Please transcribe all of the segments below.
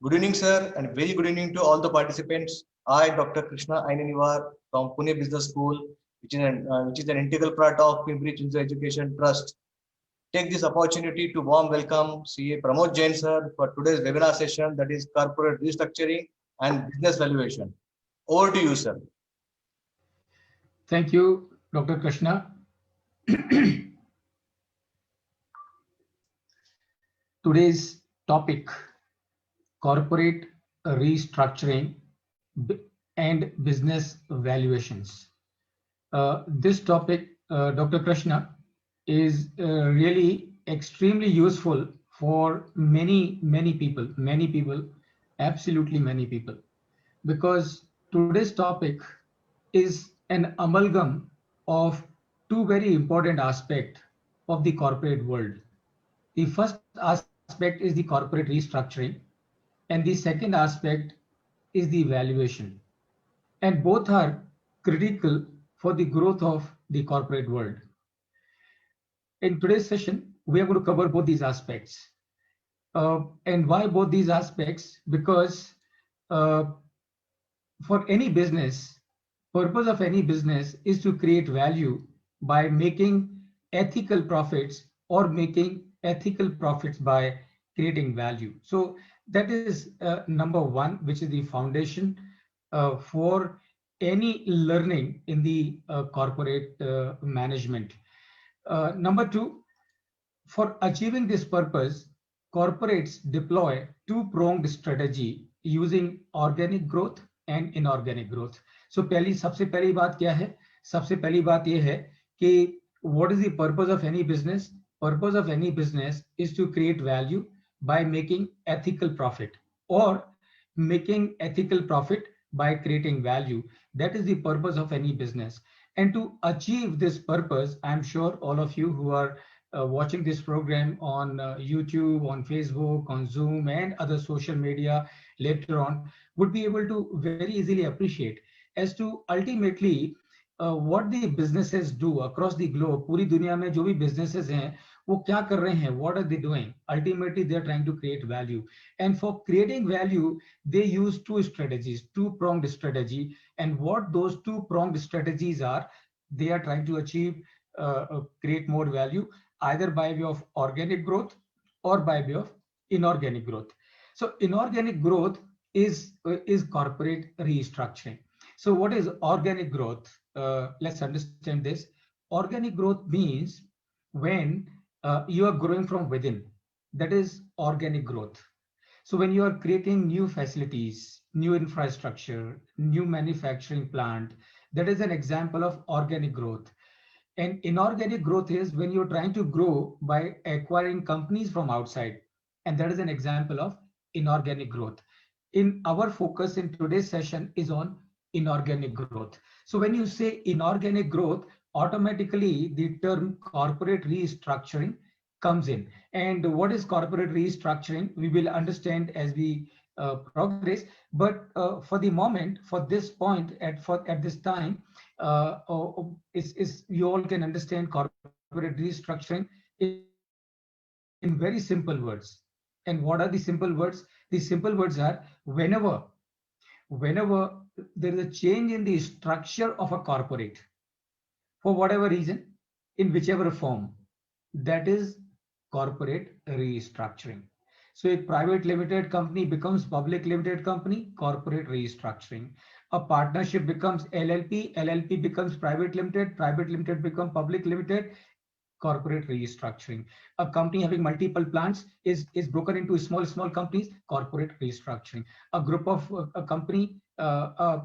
Good evening, sir, and very good evening to all the participants. I, Dr. Krishna Ainanivar from Pune Business School, which is an integral part of Pimpri Chinchwad Education Trust. Take this opportunity to warm welcome CA Pramod Jain sir for today's webinar session, that is corporate restructuring and business valuation. Over to you, sir. Thank you, Dr. Krishna. Today's topic, corporate restructuring and business valuations. This topic, Dr. Krishna, is really extremely useful for many people, absolutely many people, because today's topic is an amalgam of two very important aspects of the corporate world. The first aspect is the corporate restructuring, and the second aspect is the valuation. And both are critical for the growth of the corporate world. In today's session, we are going to cover both these aspects. And why both these aspects? Because uh, for any business, purpose of any business is to create value by making ethical profits or making ethical profits by creating value. So that is number one, which is the foundation for any learning in the corporate management. Number two, for achieving this purpose, corporates deploy two-pronged strategy using organic growth and inorganic growth. So सबसे पहली बात क्या है? सबसे पहली बात ये है कि what is the purpose of any business? Purpose of any business is to create value by making ethical profit or making ethical profit by creating value. That is the purpose of any business. And to achieve this purpose, I'm sure all of you who are watching this program on YouTube, on Facebook, on Zoom, and other social media later on would be able to very easily appreciate as to ultimately what the businesses do across the globe. पूरी दुनिया में जो भी businesses हैं वो क्या कर रहे हैं? What are they doing? Ultimately, they are trying to create value. And for creating value, they use two strategies, two-pronged strategy. And what those two-pronged strategies are, they are trying to achieve, create more value, either by way of organic growth or by way of inorganic growth. So inorganic growth is corporate restructuring. So what is organic growth? Let's understand this. Organic growth means when you are growing from within. That is organic growth. So when you are creating new facilities, new infrastructure, new manufacturing plant, that is an example of organic growth. And inorganic growth is when you're trying to grow by acquiring companies from outside. And that is an example of inorganic growth. In our focus in today's session is on inorganic growth. So when you say inorganic growth, automatically the term corporate restructuring comes in. And what is corporate restructuring? We will understand as we progress. But for the moment, for this point, at this time, is you all can understand corporate restructuring in very simple words. And what are the simple words? The simple words are whenever there is a change in the structure of a corporate for whatever reason, in whichever form, that is corporate restructuring. So a private limited company becomes public limited company, corporate restructuring. A partnership becomes LLP, LLP becomes private limited become public limited, corporate restructuring. A company having multiple plants is broken into small companies, corporate restructuring. A group of a company, a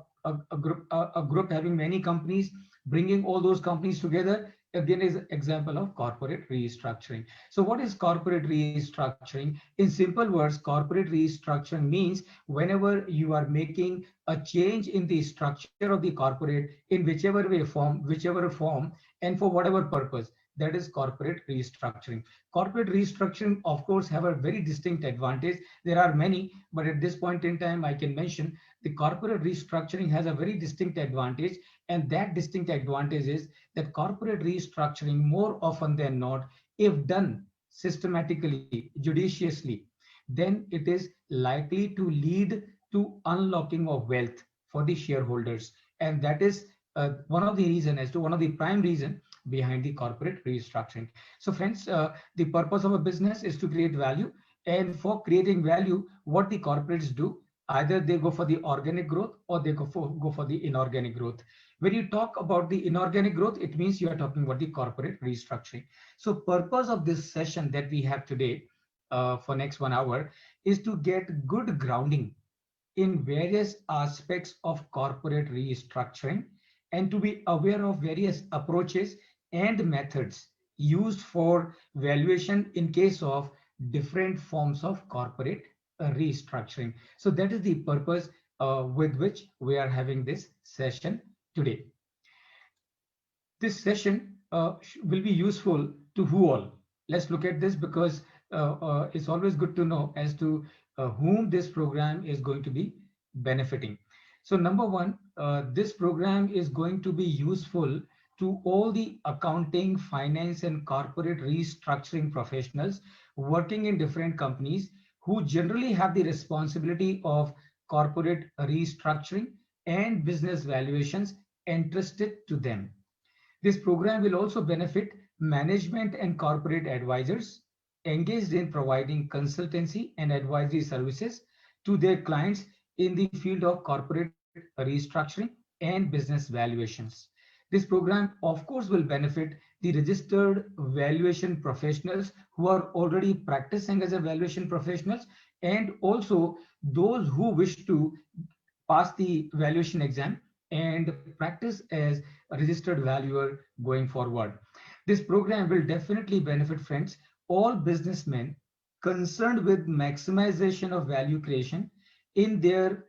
group having many companies, bringing all those companies together, again is example of corporate restructuring. So what is corporate restructuring? In simple words, corporate restructuring means whenever you are making a change in the structure of the corporate in whichever form, and for whatever purpose, that is corporate restructuring. Corporate restructuring, of course, have a very distinct advantage. There are many, but at this point in time, I can mention the corporate restructuring has a very distinct advantage. And that distinct advantage is that corporate restructuring, more often than not, if done systematically, judiciously, then it is likely to lead to unlocking of wealth for the shareholders. And that is one of the reason as to one of the prime reason behind the corporate restructuring. So friends, the purpose of a business is to create value. And for creating value, what the corporates do, either they go for the organic growth or they go for the inorganic growth. When you talk about the inorganic growth, it means you are talking about the corporate restructuring. So purpose of this session that we have today for next 1 hour is to get good grounding in various aspects of corporate restructuring and to be aware of various approaches and methods used for valuation in case of different forms of corporate restructuring. So that is the purpose with which we are having this session today. This session will be useful to who all? Let's look at this because it's always good to know as to whom this program is going to be benefiting. So number one, this program is going to be useful to all the accounting, finance, and corporate restructuring professionals working in different companies who generally have the responsibility of corporate restructuring and business valuations entrusted to them. This program will also benefit management and corporate advisors engaged in providing consultancy and advisory services to their clients in the field of corporate restructuring and business valuations. This program, of course, will benefit the registered valuation professionals who are already practicing as a valuation professionals, and also those who wish to pass the valuation exam and practice as a registered valuer going forward. This program will definitely benefit, friends, all businessmen concerned with maximization of value creation in their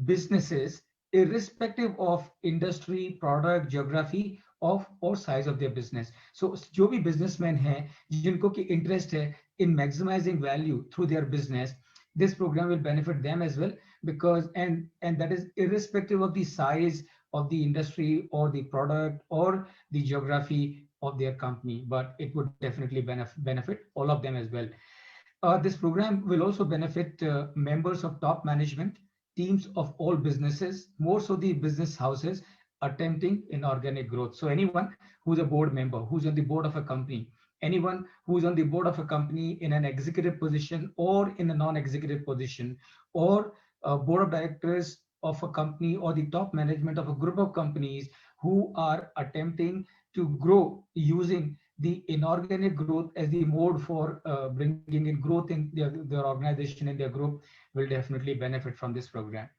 businesses, irrespective of industry, product, geography of or size of their business. So जो भी businessmen हैं जिनको की interest है in maximizing value through their business, this program will benefit them as well, because and that is irrespective of the size of the industry or the product or the geography of their company, but it would definitely benefit all of them as well. This program will also benefit members of top management teams of all businesses, more so the business houses attempting inorganic growth. So anyone who's a board member, who's on the board of a company, anyone who's on the board of a company in an executive position or in a non-executive position, or a board of directors of a company or the top management of a group of companies who are attempting to grow using the inorganic growth as the mode for bringing in growth in their organization and their group will definitely benefit from this program.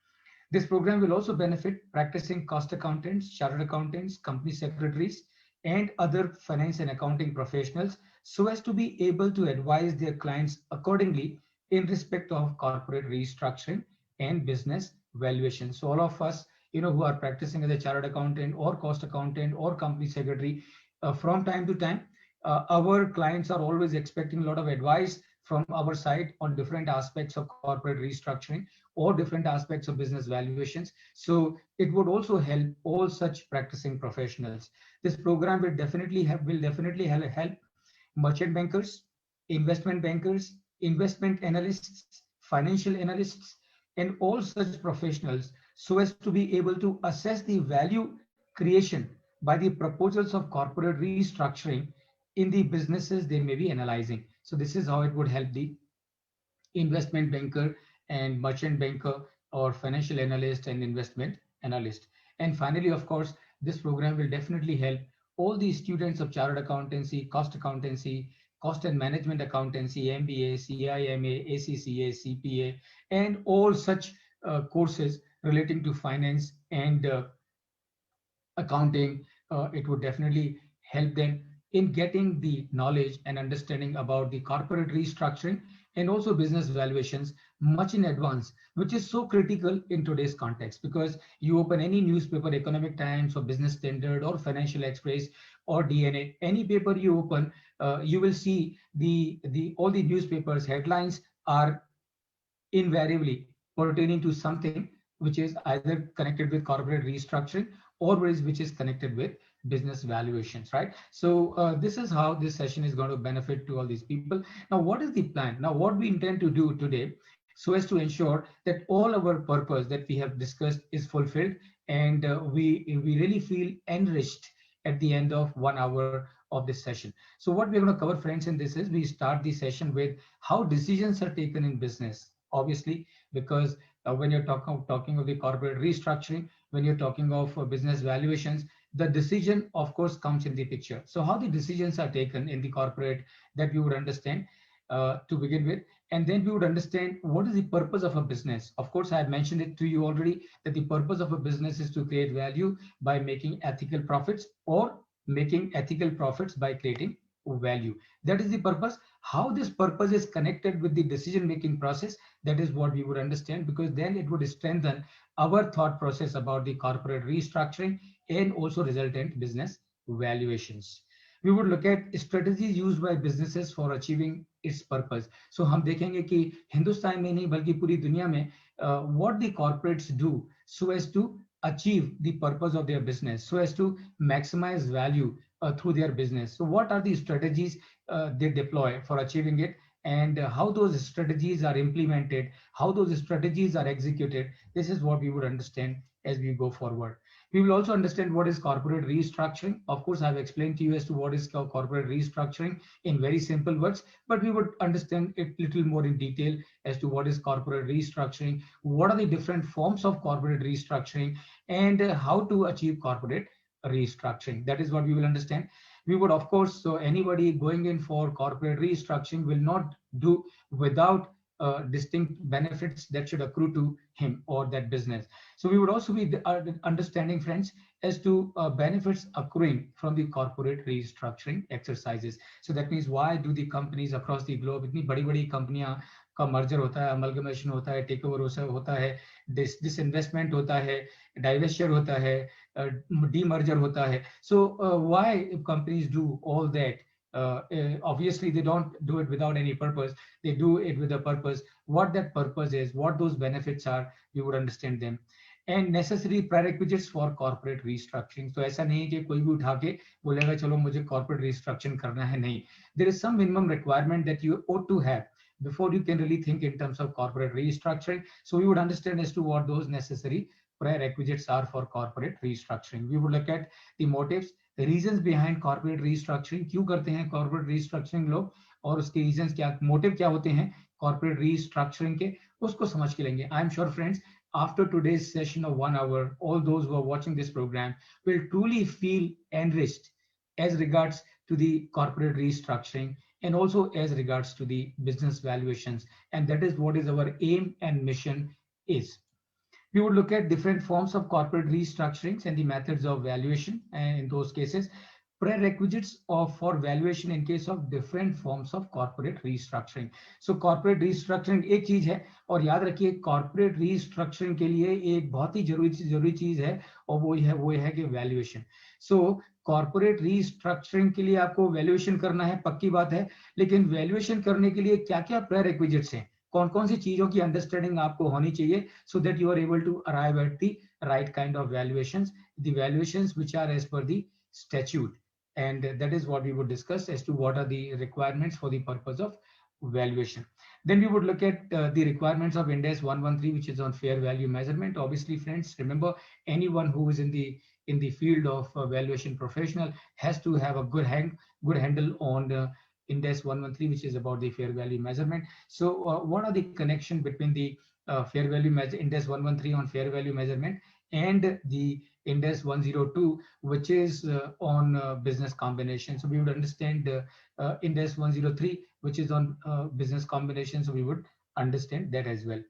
This program will also benefit practicing cost accountants, chartered accountants, company secretaries, and other finance and accounting professionals so as to be able to advise their clients accordingly in respect of corporate restructuring and business valuation. So all of us, who are practicing as a chartered accountant or cost accountant or company secretary, from time to time, our clients are always expecting a lot of advice from our side on different aspects of corporate restructuring or different aspects of business valuations. So it would also help all such practicing professionals. This program will definitely help merchant bankers, investment bankers, investment analysts, financial analysts, and all such professionals so as to be able to assess the value creation by the proposals of corporate restructuring in the businesses they may be analyzing. So this is how it would help the investment banker and merchant banker or financial analyst and investment analyst. And finally, of course, this program will definitely help all the students of chartered accountancy, cost and management accountancy, MBA, CIMA, ACCA, CPA, and all such courses relating to finance and accounting. It would definitely help them in getting the knowledge and understanding about the corporate restructuring and also business valuations much in advance, which is so critical in today's context, because you open any newspaper, Economic Times or Business Standard or Financial Express or DNA, any paper you open, you will see all the newspapers headlines are invariably pertaining to something which is either connected with corporate restructuring or which is connected with business valuations, right? So this is how this session is going to benefit to all these people. Now, what is the plan? Now, what we intend to do today so as to ensure that all our purpose that we have discussed is fulfilled, and we really feel enriched at the end of 1 hour of this session. So what we're going to cover, friends, in this is we start the session with how decisions are taken in business, obviously, because when you're talking of the corporate restructuring, when you're talking of business valuations, the decision of course comes in the picture. So how the decisions are taken in the corporate, that we would understand to begin with, and then we would understand what is the purpose of a business. Of course, I have mentioned it to you already, that the purpose of a business is to create value by making ethical profits, or making ethical profits by creating value. That is the purpose. How this purpose is connected with the decision making process, that is what we would understand, because then it would strengthen our thought process about the corporate restructuring and also resultant business valuations. We would look at strategies used by businesses for achieving its purpose. So हम देखेंगे कि हिंदुस्तान में नहीं बल्कि पूरी दुनिया में what the corporates do so as to achieve the purpose of their business, so as to maximize value through their business. So what are the strategies they deploy for achieving it, and how those strategies are implemented, how those strategies are executed. This is what we would understand as we go forward. We will also understand what is corporate restructuring. Of course, I've explained to you as to what is corporate restructuring in very simple words, but we would understand it little more in detail as to what is corporate restructuring, what are the different forms of corporate restructuring, and how to achieve corporate restructuring. That is what we will understand. We would, of course, so anybody going in for corporate restructuring will not do without distinct benefits that should accrue to him or that business. So we would also be understanding, friends, as to benefits accruing from the corporate restructuring exercises. So that means why do the companies across the globe, इतनी बड़ी-बड़ी कंपनियां का merger होता है, amalgamation होता है, take over होता है, डिसइन्वेस्टमेंट होता है, डाइवेस्चर होता है, डीमर्जर होता है. So why companies do all that? Obviously they don't do it without any purpose. They do it with a purpose. What that purpose is, what those benefits are, we would understand them. And necessary prerequisites for corporate restructuring. तो ऐसा नहीं कि कोई भी उठा के बोलेगा चलो मुझे corporate restructuring करना है, नहीं. There is some minimum requirement that you ought to have before you can really think in terms of corporate restructuring. So we would understand as to what those necessary prerequisites are for corporate restructuring. We would look at the motives, reasons behind corporate restructuring. क्यों करते हैं corporate restructuring लोग, और उसके reasons क्या, motive क्या होते हैं कॉर्पोरेट रीस्ट्रक्चरिंग के, उसको समझ के लेंगे. I am sure friends, after today's session of 1 hour, all those who are watching this program will truly feel enriched as regards to the corporate restructuring and also as regards to the business valuations. And that is what is our aim and mission is. We would look at different forms of corporate restructurings and the methods of valuation, and in those cases, prerequisites for valuation in case of different forms of corporate restructuring. So corporate restructuring एक चीज है, और याद रखिए corporate restructuring के लिए एक बहुत ही जरूरी चीज है, और वो है कि valuation. So कॉर्पोरेट रीस्ट्रक्चरिंग के लिए आपको वैल्यूएशन करना है, पक्की बात है, लेकिन वैल्यूएशन करने के लिए क्या क्या प्रेरिक्विजिट्स हैं, कौन कौन सी चीजों की अंडरस्टैंडिंग आपको होनी चाहिए, so that you are able to arrive at the right kind of valuations, the valuations which are as per the statute, and that is what we would discuss as to what are the requirements for the purpose of valuation. Then we would look at the requirements of Ind AS 113, which is on fair value measurement. Obviously, friends, remember, anyone who is in the field of valuation professional has to have a good handle on Ind AS 113, which is about the fair value measurement. So what are the connection between the fair value Ind AS 113 on fair value measurement and the Ind AS 102, which is on business combination? So we would understand Ind AS 103, which is on business combination. So we would understand that as well.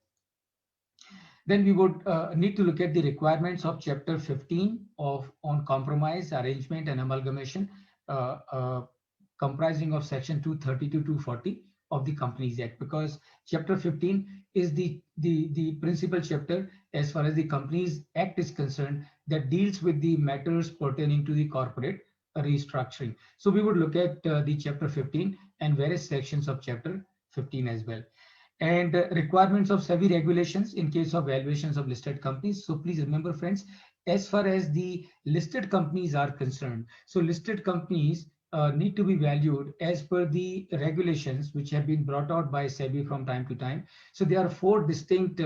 Then we would need to look at the requirements of Chapter 15 on compromise, arrangement, and amalgamation, comprising of Section 230 to 240 of the Companies Act, because Chapter 15 is the principal chapter as far as the Companies Act is concerned, that deals with the matters pertaining to the corporate restructuring. So we would look at the Chapter 15 and various sections of Chapter 15 as well. And requirements of SEBI regulations in case of valuations of listed companies. So please remember, friends, as far as the listed companies are concerned, so listed companies need to be valued as per the regulations which have been brought out by SEBI from time to time. So there are four distinct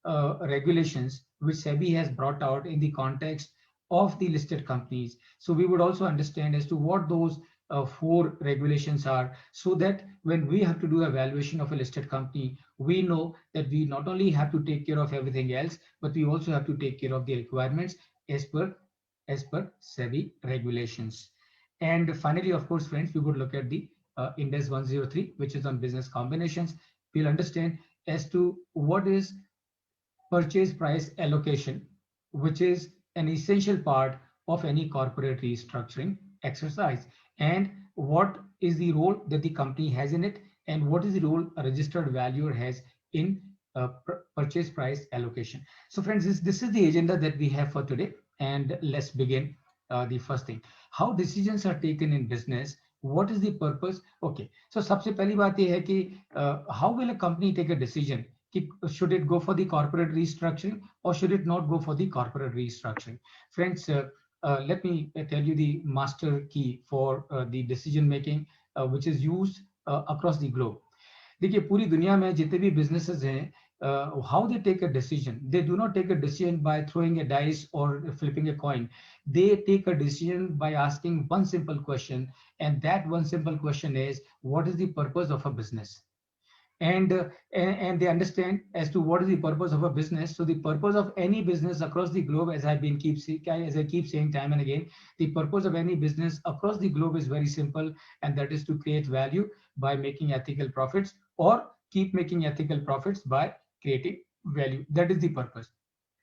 regulations which SEBI has brought out in the context of the listed companies. So we would also understand as to what those four regulations are, so that when we have to do a valuation of a listed company, we know that we not only have to take care of everything else, but we also have to take care of the requirements as per SEBI regulations. And finally, of course, friends, we would look at the Index 103, which is on business combinations. We'll understand as to what is purchase price allocation, which is an essential part of any corporate restructuring exercise, and what is the role that the company has in it, and what is the role a registered valuer has in purchase price allocation. So friends, this is the agenda that we have for today, and let's begin. The first thing, how decisions are taken in business, what is the purpose? Okay, so सबसे पहली बात ये है कि how will a company take a decision? Should it go for the corporate restructuring or should it not go for the corporate restructuring? Friends, let me tell you the master key for the decision making which is used across the globe. देखिए पूरी दुनिया में जितने भी businesses हैं, how they take a decision, they do not take a decision by throwing a dice or flipping a coin. They take a decision by asking one simple question, and that one simple question is, what is the purpose of a business? And they understand as to what is the purpose of a business. So the purpose of any business across the globe, as I keep saying time and again, the purpose of any business across the globe is very simple, and that is to create value by making ethical profits, or keep making ethical profits by creating value. That is the purpose.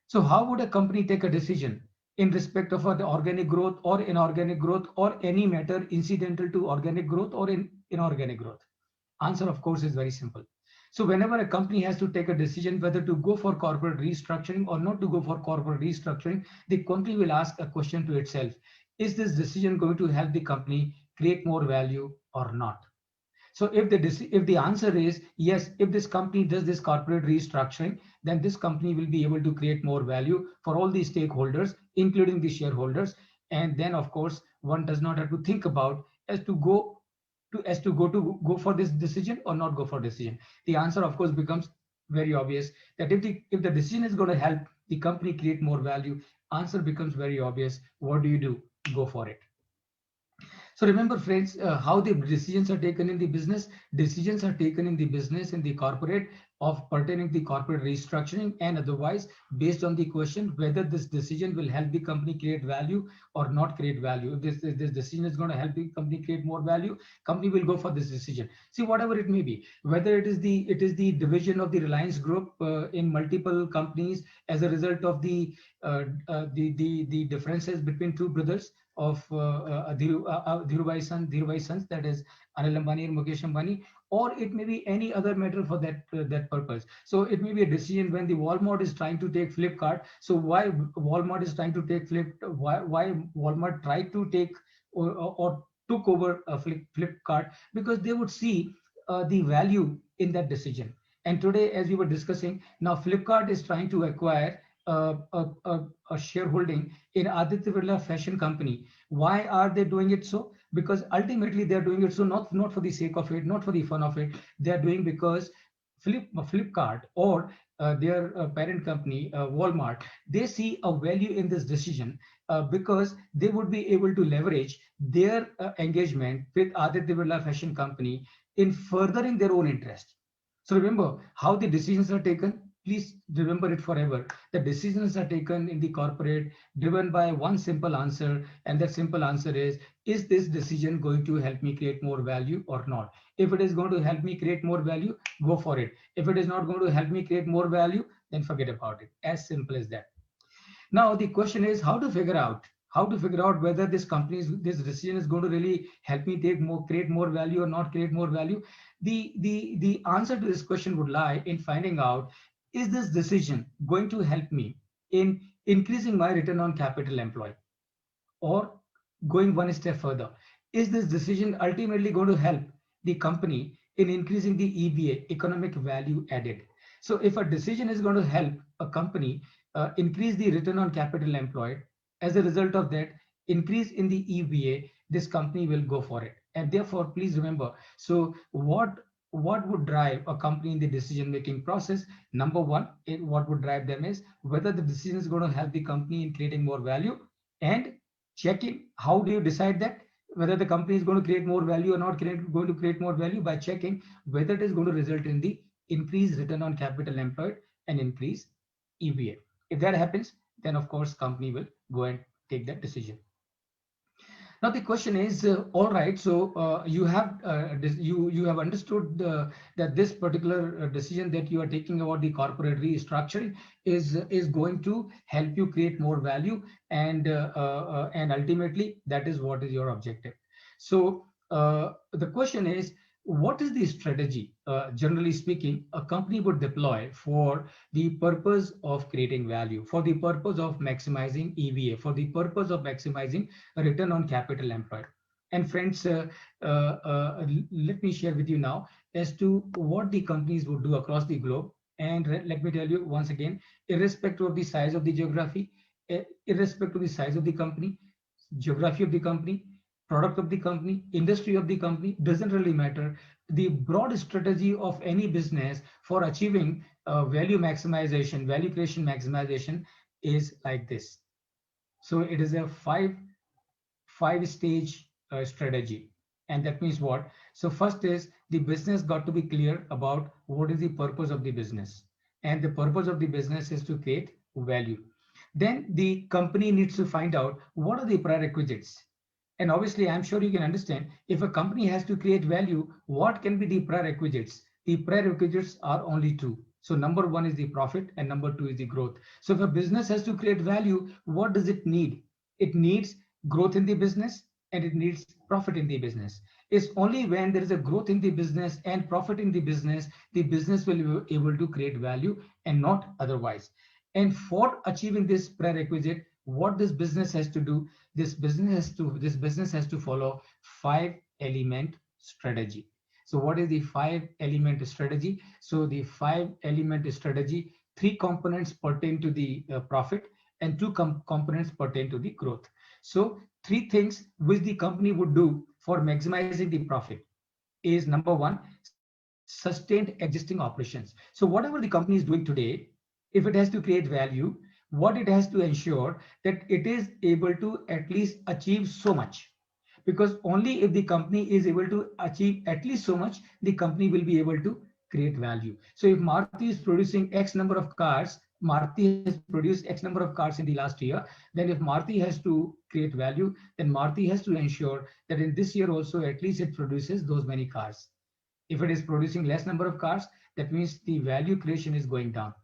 So how would a company take a decision in respect of the organic growth or inorganic growth, or any matter incidental to organic growth or inorganic growth? Answer, of course, is very simple. So whenever a company has to take a decision whether to go for corporate restructuring or not to go for corporate restructuring, the company will ask a question to itself: is this decision going to help the company create more value or not? So if the answer is yes, if this company does this corporate restructuring, then this company will be able to create more value for all the stakeholders, including the shareholders. And then, of course, one does not have to think about as to go for this decision or not go for decision. The answer, of course, becomes very obvious, that if the decision is going to help the company create more value, answer becomes very obvious. What do? Go for it. So remember, friends, how the decisions are taken in the business. Decisions are taken in the business, in the corporate, of pertaining the corporate restructuring and otherwise, based on the question whether this decision will help the company create value or not create value. If this decision is going to help the company create more value, company will go for this decision. See, whatever it may be, whether it is the division of the Reliance Group in multiple companies as a result of the differences between two brothers of Dhirubhai Sons, that is Anil Ambani and Mukesh Ambani, or it may be any other matter for that purpose. So it may be a decision when the Walmart is trying to take Flipkart. So why Walmart is trying to take why Walmart tried to take or took over Flipkart, because they would see the value in that decision. And today, as we were discussing, now Flipkart is trying to acquire a shareholding in Aditya Birla Fashion Company. Why are they doing it so? Because ultimately they're doing it so not for the sake of it, not for the fun of it. They're doing because Flipkart or their parent company, Walmart, they see a value in this decision because they would be able to leverage their engagement with Aditya Birla Fashion Company in furthering their own interest. So remember how the decisions are taken. Please remember it forever. The decisions are taken in the corporate driven by one simple answer, and that simple answer is this decision going to help me create more value or not? If it is going to help me create more value, go for it. If it is not going to help me create more value, then forget about it. As simple as that. Now the question is how to figure out whether this decision is going to really help me create more value or not create more value. The answer to this question would lie in finding out, is this decision going to help me in increasing my return on capital employed? Or going one step further, is this decision ultimately going to help the company in increasing the EVA, economic value added? So if a decision is going to help a company increase the return on capital employed. As a result of that, increase in the EVA, this company will go for it. And therefore, please remember, so what would drive a company in the decision making process? Number one, what would drive them is whether the decision is going to help the company in creating more value, and checking how do you decide that whether the company is going to create more value or not going to create more value, by checking whether it is going to result in the increased return on capital employed and increase EVA. If that happens, then of course company will go and take that decision. Now the question is, all right, so you have understood that this particular decision that you are taking about the corporate restructuring is going to help you create more value, and ultimately that is what is your objective. So the question is, what is the strategy, generally speaking, a company would deploy for the purpose of creating value, for the purpose of maximizing EVA, for the purpose of maximizing return on capital employed? And friends, let me share with you now as to what the companies would do across the globe. And let me tell you once again, irrespective of the size of the geography, irrespective of the size of the company, geography of the company, product of the company, industry of the company, doesn't really matter. The broad strategy of any business for achieving value maximization, value creation maximization is like this. So it is a five stage strategy. And that means what? So first is the business got to be clear about what is the purpose of the business. And the purpose of the business is to create value. Then the company needs to find out what are the prerequisites. And obviously, I'm sure you can understand, if a company has to create value, what can be the prerequisites? The prerequisites are only two. So number one is the profit and number two is the growth. So if a business has to create value, what does it need? It needs growth in the business and it needs profit in the business. It's only when there is a growth in the business and profit in the business will be able to create value, and not otherwise. And for achieving this prerequisite, what this business has to do, this business has to follow 5-element strategy. So what is the 5-element strategy? So the 5-element strategy, 3 components pertain to the profit and 2 components pertain to the growth. So 3 things which the company would do for maximizing the profit is, number 1, sustained existing operations. So whatever the company is doing today, if it has to create value, what it has to ensure that it is able to at least achieve so much, because only if the company is able to achieve at least so much, the company will be able to create value. So if Maruti is producing X number of cars, Maruti has produced X number of cars in the last year, then if Maruti has to create value, then Maruti has to ensure that in this year also at least it produces those many cars. If it is producing less number of cars, that means the value creation is going down.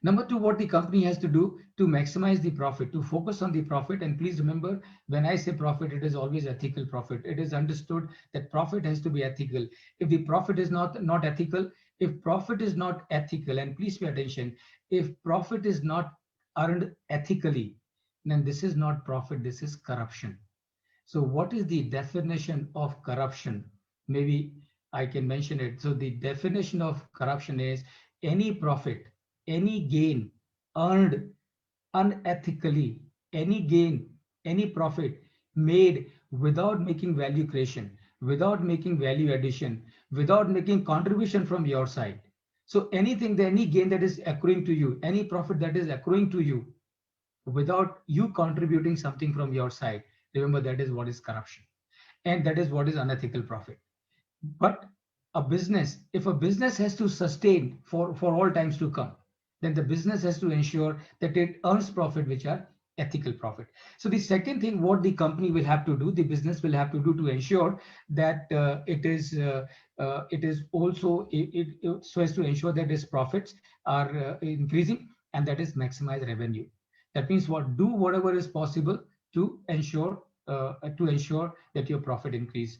Number 2, what the company has to do to maximize the profit, to focus on the profit. And please remember, when I say profit, it is always ethical profit. It is understood that profit has to be ethical. If the profit is not ethical, if profit is not ethical, and please pay attention, if profit is not earned ethically, then this is not profit, this is corruption. So what is the definition of corruption? Maybe I can mention it. So the definition of corruption is any profit, any gain earned unethically, any gain, any profit made without making value creation, without making value addition, without making contribution from your side. So anything, any gain that is accruing to you, any profit that is accruing to you without you contributing something from your side, remember that is what is corruption, and that is what is unethical profit. But a business, if a business has to sustain for all times to come, then the business has to ensure that it earns profit which are ethical profit. So the second thing what the company will have to do, the business will have to do to ensure that it is also so as to ensure that its profits are increasing, and that is maximize revenue. That means what, do whatever is possible to ensure that your profit increase.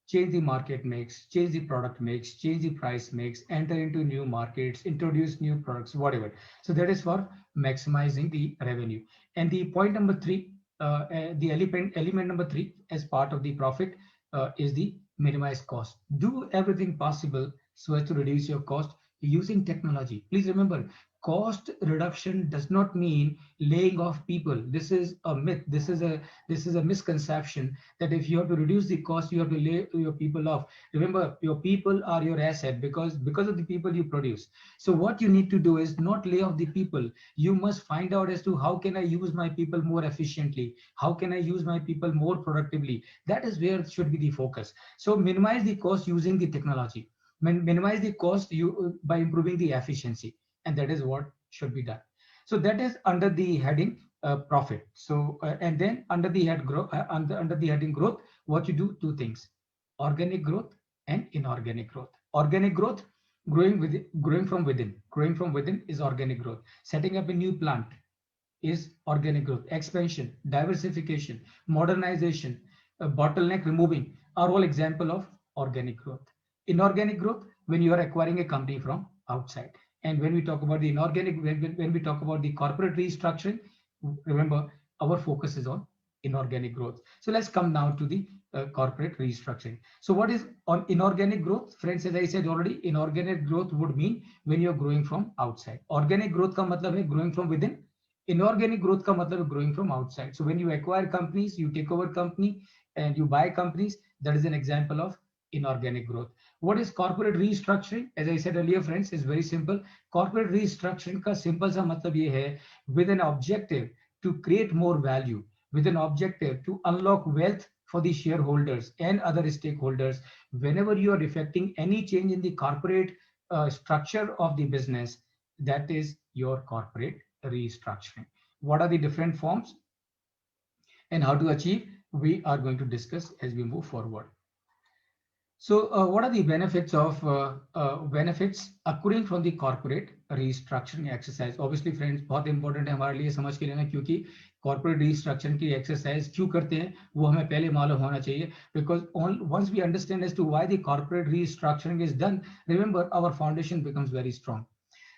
Change the market mix, change the product mix, change the price mix, enter into new markets, introduce new products, whatever. So that is for maximizing the revenue. And the point number 3, the element number 3 as part of the profit is the minimize cost. Do everything possible so as to reduce your cost using technology. Please remember, cost reduction does not mean laying off people. This is a myth. This is a misconception that if you have to reduce the cost, you have to lay your people off. Remember, your people are your asset because of the people you produce. So what you need to do is not lay off the people. You must find out as to how can I use my people more efficiently? How can I use my people more productively? That is where should be the focus. So minimize the cost using the technology. Minimize the cost by improving the efficiency, and that is what should be done. So that is under the heading profit. So and then under the head growth, under the heading growth, what you do, two things: organic growth and inorganic growth. Organic growth, growing from within is organic growth. Setting up a new plant is organic growth. Expansion, diversification, modernization, bottleneck removing are all example of organic growth. Inorganic growth, when you are acquiring a company from outside. And when we talk about the inorganic, when we talk about the corporate restructuring, remember our focus is on inorganic growth. So let's come now to the corporate restructuring. So what is on inorganic growth? Friends, as I said already, inorganic growth would mean when you're growing from outside. Organic growth का मतलब है growing from within. Inorganic growth का मतलब है growing from outside. So when you acquire companies, you take over company and you buy companies, that is an example of inorganic growth. What is corporate restructuring? As I said earlier, friends, is very simple. Corporate restructuring का simple सा मतलब ये है with an objective to create more value, with an objective to unlock wealth for the shareholders and other stakeholders. Whenever you are effecting any change in the corporate structure of the business, that is your corporate restructuring. What are the different forms and how to achieve? We are going to discuss as we move forward. So what are the benefits of benefits accruing from the corporate restructuring exercise? Obviously, friends, बहुत important है हमारे लिए समझ के लेना, क्योंकि corporate restructuring की exercise क्यों करते हैं वो हमें पहले मालूम होना चाहिए. Because once we understand as to why the corporate restructuring is done, remember our foundation becomes very strong.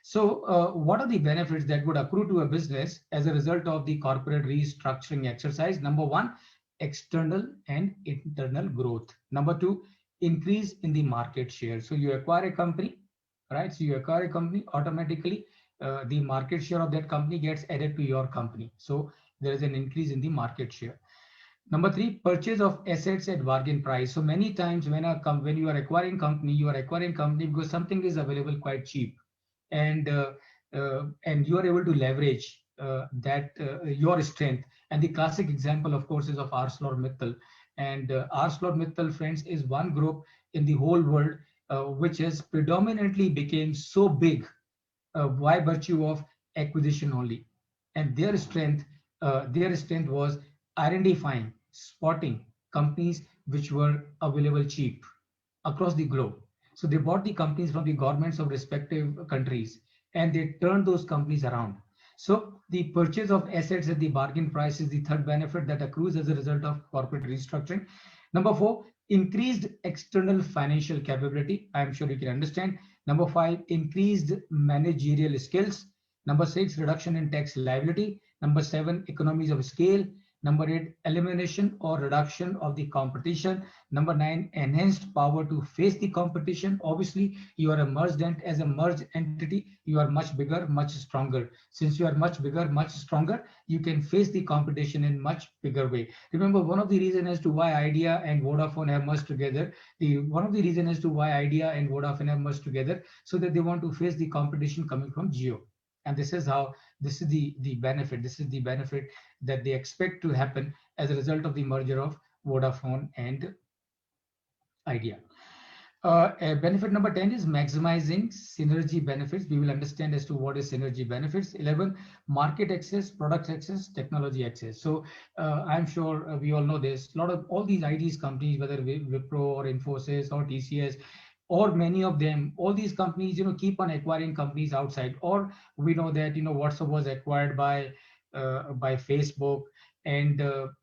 So what are the benefits that would accrue to a business as a result of the corporate restructuring exercise? Number one, external and internal growth. Number two, increase in the market share. So you acquire a company, right? So you acquire a company, automatically the market share of that company gets added to your company. So there is an increase in the market share. Number three, purchase of assets at bargain price. So many times when you are acquiring company, you are acquiring company because something is available quite cheap, and you are able to leverage your strength. And the classic example, of course, is of ArcelorMittal. And ArcelorMittal, friends, is one group in the whole world which has predominantly became so big by virtue of acquisition only. And their strength was identifying, spotting companies which were available cheap across the globe. So they bought the companies from the governments of respective countries and they turned those companies around. So the purchase of assets at the bargain price is the third benefit that accrues as a result of corporate restructuring. Number four, increased external financial capability. I'm sure you can understand. Number five, increased managerial skills. Number six, reduction in tax liability. Number seven, economies of scale. Number eight, elimination or reduction of the competition. Number nine, enhanced power to face the competition. Obviously, you are as a merged entity, you are much bigger, much stronger. Since you are much bigger, much stronger, you can face the competition in much bigger way. Remember, one of the reasons as to why Idea and Vodafone have merged together, so that they want to face the competition coming from Jio. And this is the benefit that they expect to happen as a result of the merger of Vodafone and Idea. Benefit number 10 is maximizing synergy benefits. We will understand as to what is synergy benefits. 11, market access, product access, technology access. So I'm sure we all know this. A lot of all these ITs companies, whether Wipro or Infosys or TCS, or many of them, all these companies, keep on acquiring companies outside. Or we know that, WhatsApp was acquired by Facebook, and a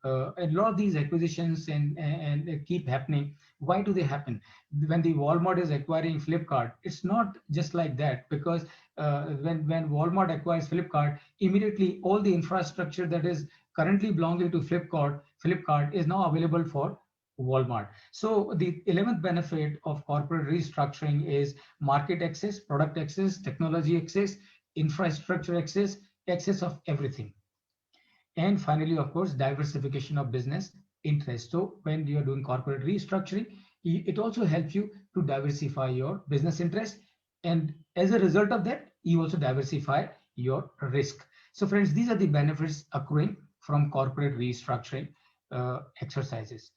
lot of these acquisitions and keep happening. Why do they happen? When the Walmart is acquiring Flipkart, it's not just like that, because when Walmart acquires Flipkart, immediately all the infrastructure that is currently belonging to Flipkart is now available for Walmart. So the 11th benefit of corporate restructuring is market access, product access, technology access, infrastructure access of everything. And finally, of course, diversification of business interest. So when you are doing corporate restructuring, it also helps you to diversify your business interest. And as a result of that, you also diversify your risk. So friends, these are the benefits accruing from corporate restructuring exercises.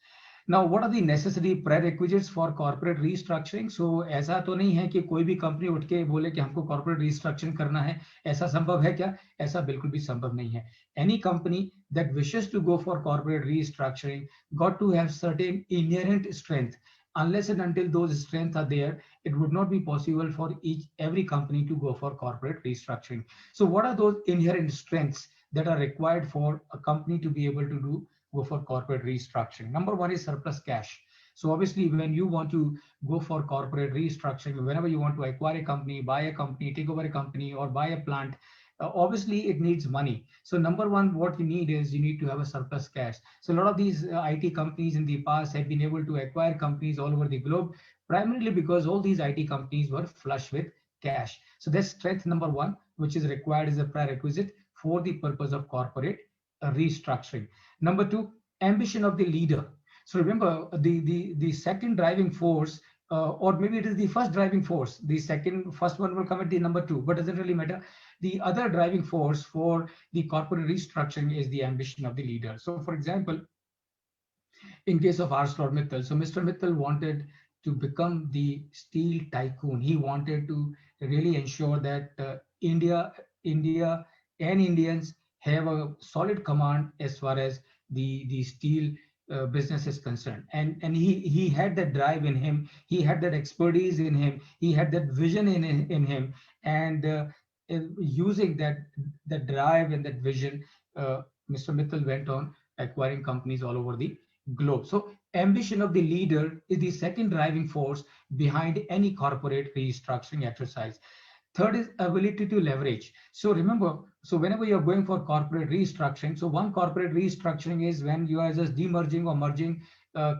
Now, what are the necessary prerequisites for corporate restructuring? So ऐसा तो नहीं है कि कोई भी company उठ के बोले कि हमको corporate restructuring करना है. ऐसा संभव है क्या? ऐसा बिल्कुल भी संभव नहीं है. Any company that wishes to go for corporate restructuring got to have certain inherent strength. Unless and until those strengths are there, it would not be possible for every company to go for corporate restructuring. So what are those inherent strengths that are required for a company to be able to go for corporate restructuring? Number one is surplus cash. So obviously, when you want to go for corporate restructuring, whenever you want to acquire a company, buy a company, take over a company, or buy a plant, obviously it needs money. So number one, what you need is you need to have a surplus cash. So a lot of these IT companies in the past have been able to acquire companies all over the globe, primarily because all these IT companies were flush with cash. So that's strength number one, which is required as a prerequisite for the purpose of corporate restructuring. Number two, ambition of the leader. So remember, the second driving force, or maybe it is the first driving force. First one will come at the number two, but doesn't really matter. The other driving force for the corporate restructuring is the ambition of the leader. So for example, in case of ArcelorMittal, so Mr. Mittal wanted to become the steel tycoon. He wanted to really ensure that India and Indians have a solid command as far as the steel business is concerned. And he had that drive in him. He had that expertise in him. He had that vision in him. And using that drive and that vision, Mr. Mittal went on acquiring companies all over the globe. So ambition of the leader is the second driving force behind any corporate restructuring exercise. Third is ability to leverage. So remember, so whenever you're going for corporate restructuring, so one corporate restructuring is when you are just demerging or merging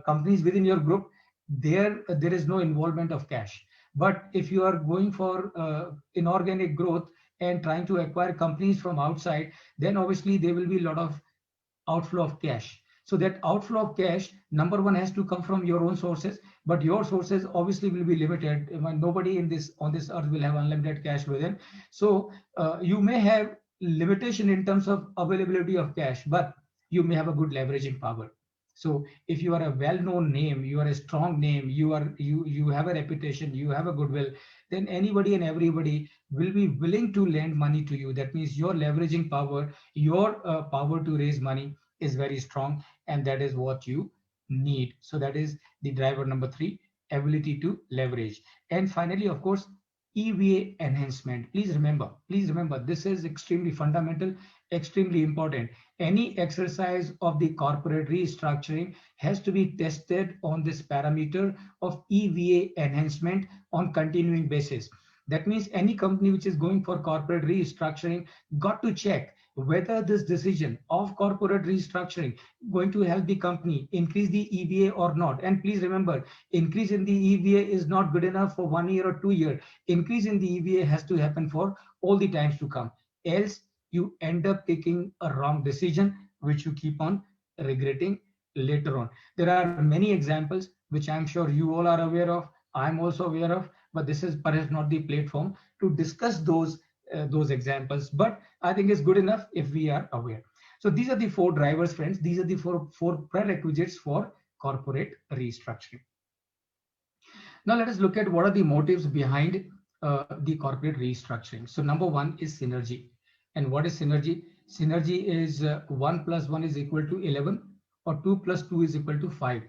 companies within your group, there is no involvement of cash. But if you are going for inorganic growth and trying to acquire companies from outside, then obviously there will be a lot of outflow of cash. So that outflow of cash, number one, has to come from your own sources, but your sources obviously will be limited. Nobody on this earth will have unlimited cash with them. So you may have limitation in terms of availability of cash, but you may have a good leveraging power. So if you are a well-known name, you are a strong name, you have a reputation, you have a goodwill, then anybody and everybody will be willing to lend money to you. That means your leveraging power, your power to raise money is very strong, and that is what you need. So that is the driver number three, ability to leverage. And finally, of course, EVA enhancement. Please remember, this is extremely fundamental, extremely important. Any exercise of the corporate restructuring has to be tested on this parameter of EVA enhancement on continuing basis. That means any company which is going for corporate restructuring got to check whether this decision of corporate restructuring going to help the company increase the EVA or not. And please remember, increase in the EVA is not good enough for 1 year or 2 years. Increase in the EVA has to happen for all the times to come. Else you end up taking a wrong decision, which you keep on regretting later on. There are many examples, which I'm sure you all are aware of. I'm also aware of, but this is perhaps not the platform to discuss those examples, but I think it's good enough if we are aware. So these are the four drivers, friends. These are the four prerequisites for corporate restructuring. Now let us look at what are the motives behind the corporate restructuring. So number one is synergy. And what is synergy? Synergy is 1 + 1 is equal to 11, or 2 + 2 is equal to 5.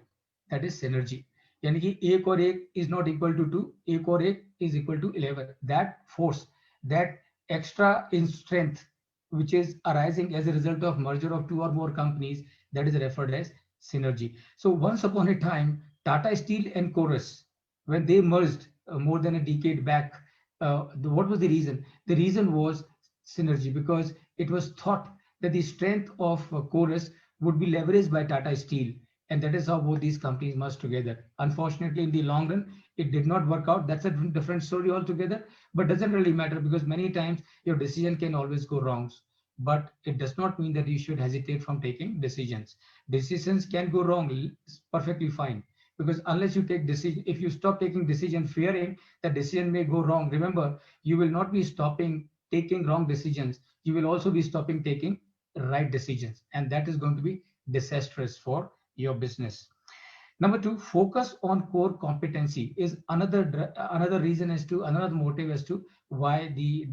That is synergy. यानी कि 1 और 1 is not equal to 2, 1 और 1 is equal to 11. That force, that extra in strength, which is arising as a result of merger of two or more companies, that is referred as synergy. So once upon a time, Tata Steel and Chorus, when they merged more than a decade back, what was the reason? The reason was synergy, because it was thought that the strength of Chorus would be leveraged by Tata Steel, And that is how both these companies merged together. Unfortunately, in the long run, it did not work out. That's a different story altogether, but doesn't really matter because many times your decision can always go wrong. But it does not mean that you should hesitate from taking decisions. Decisions can go wrong, it's perfectly fine. Because unless you take decision, if you stop taking decision fearing that decision may go wrong, remember, you will not be stopping taking wrong decisions. You will also be stopping taking right decisions. And that is going to be disastrous for your business. Number two, focus on core competency is another reason as to another motive as to why the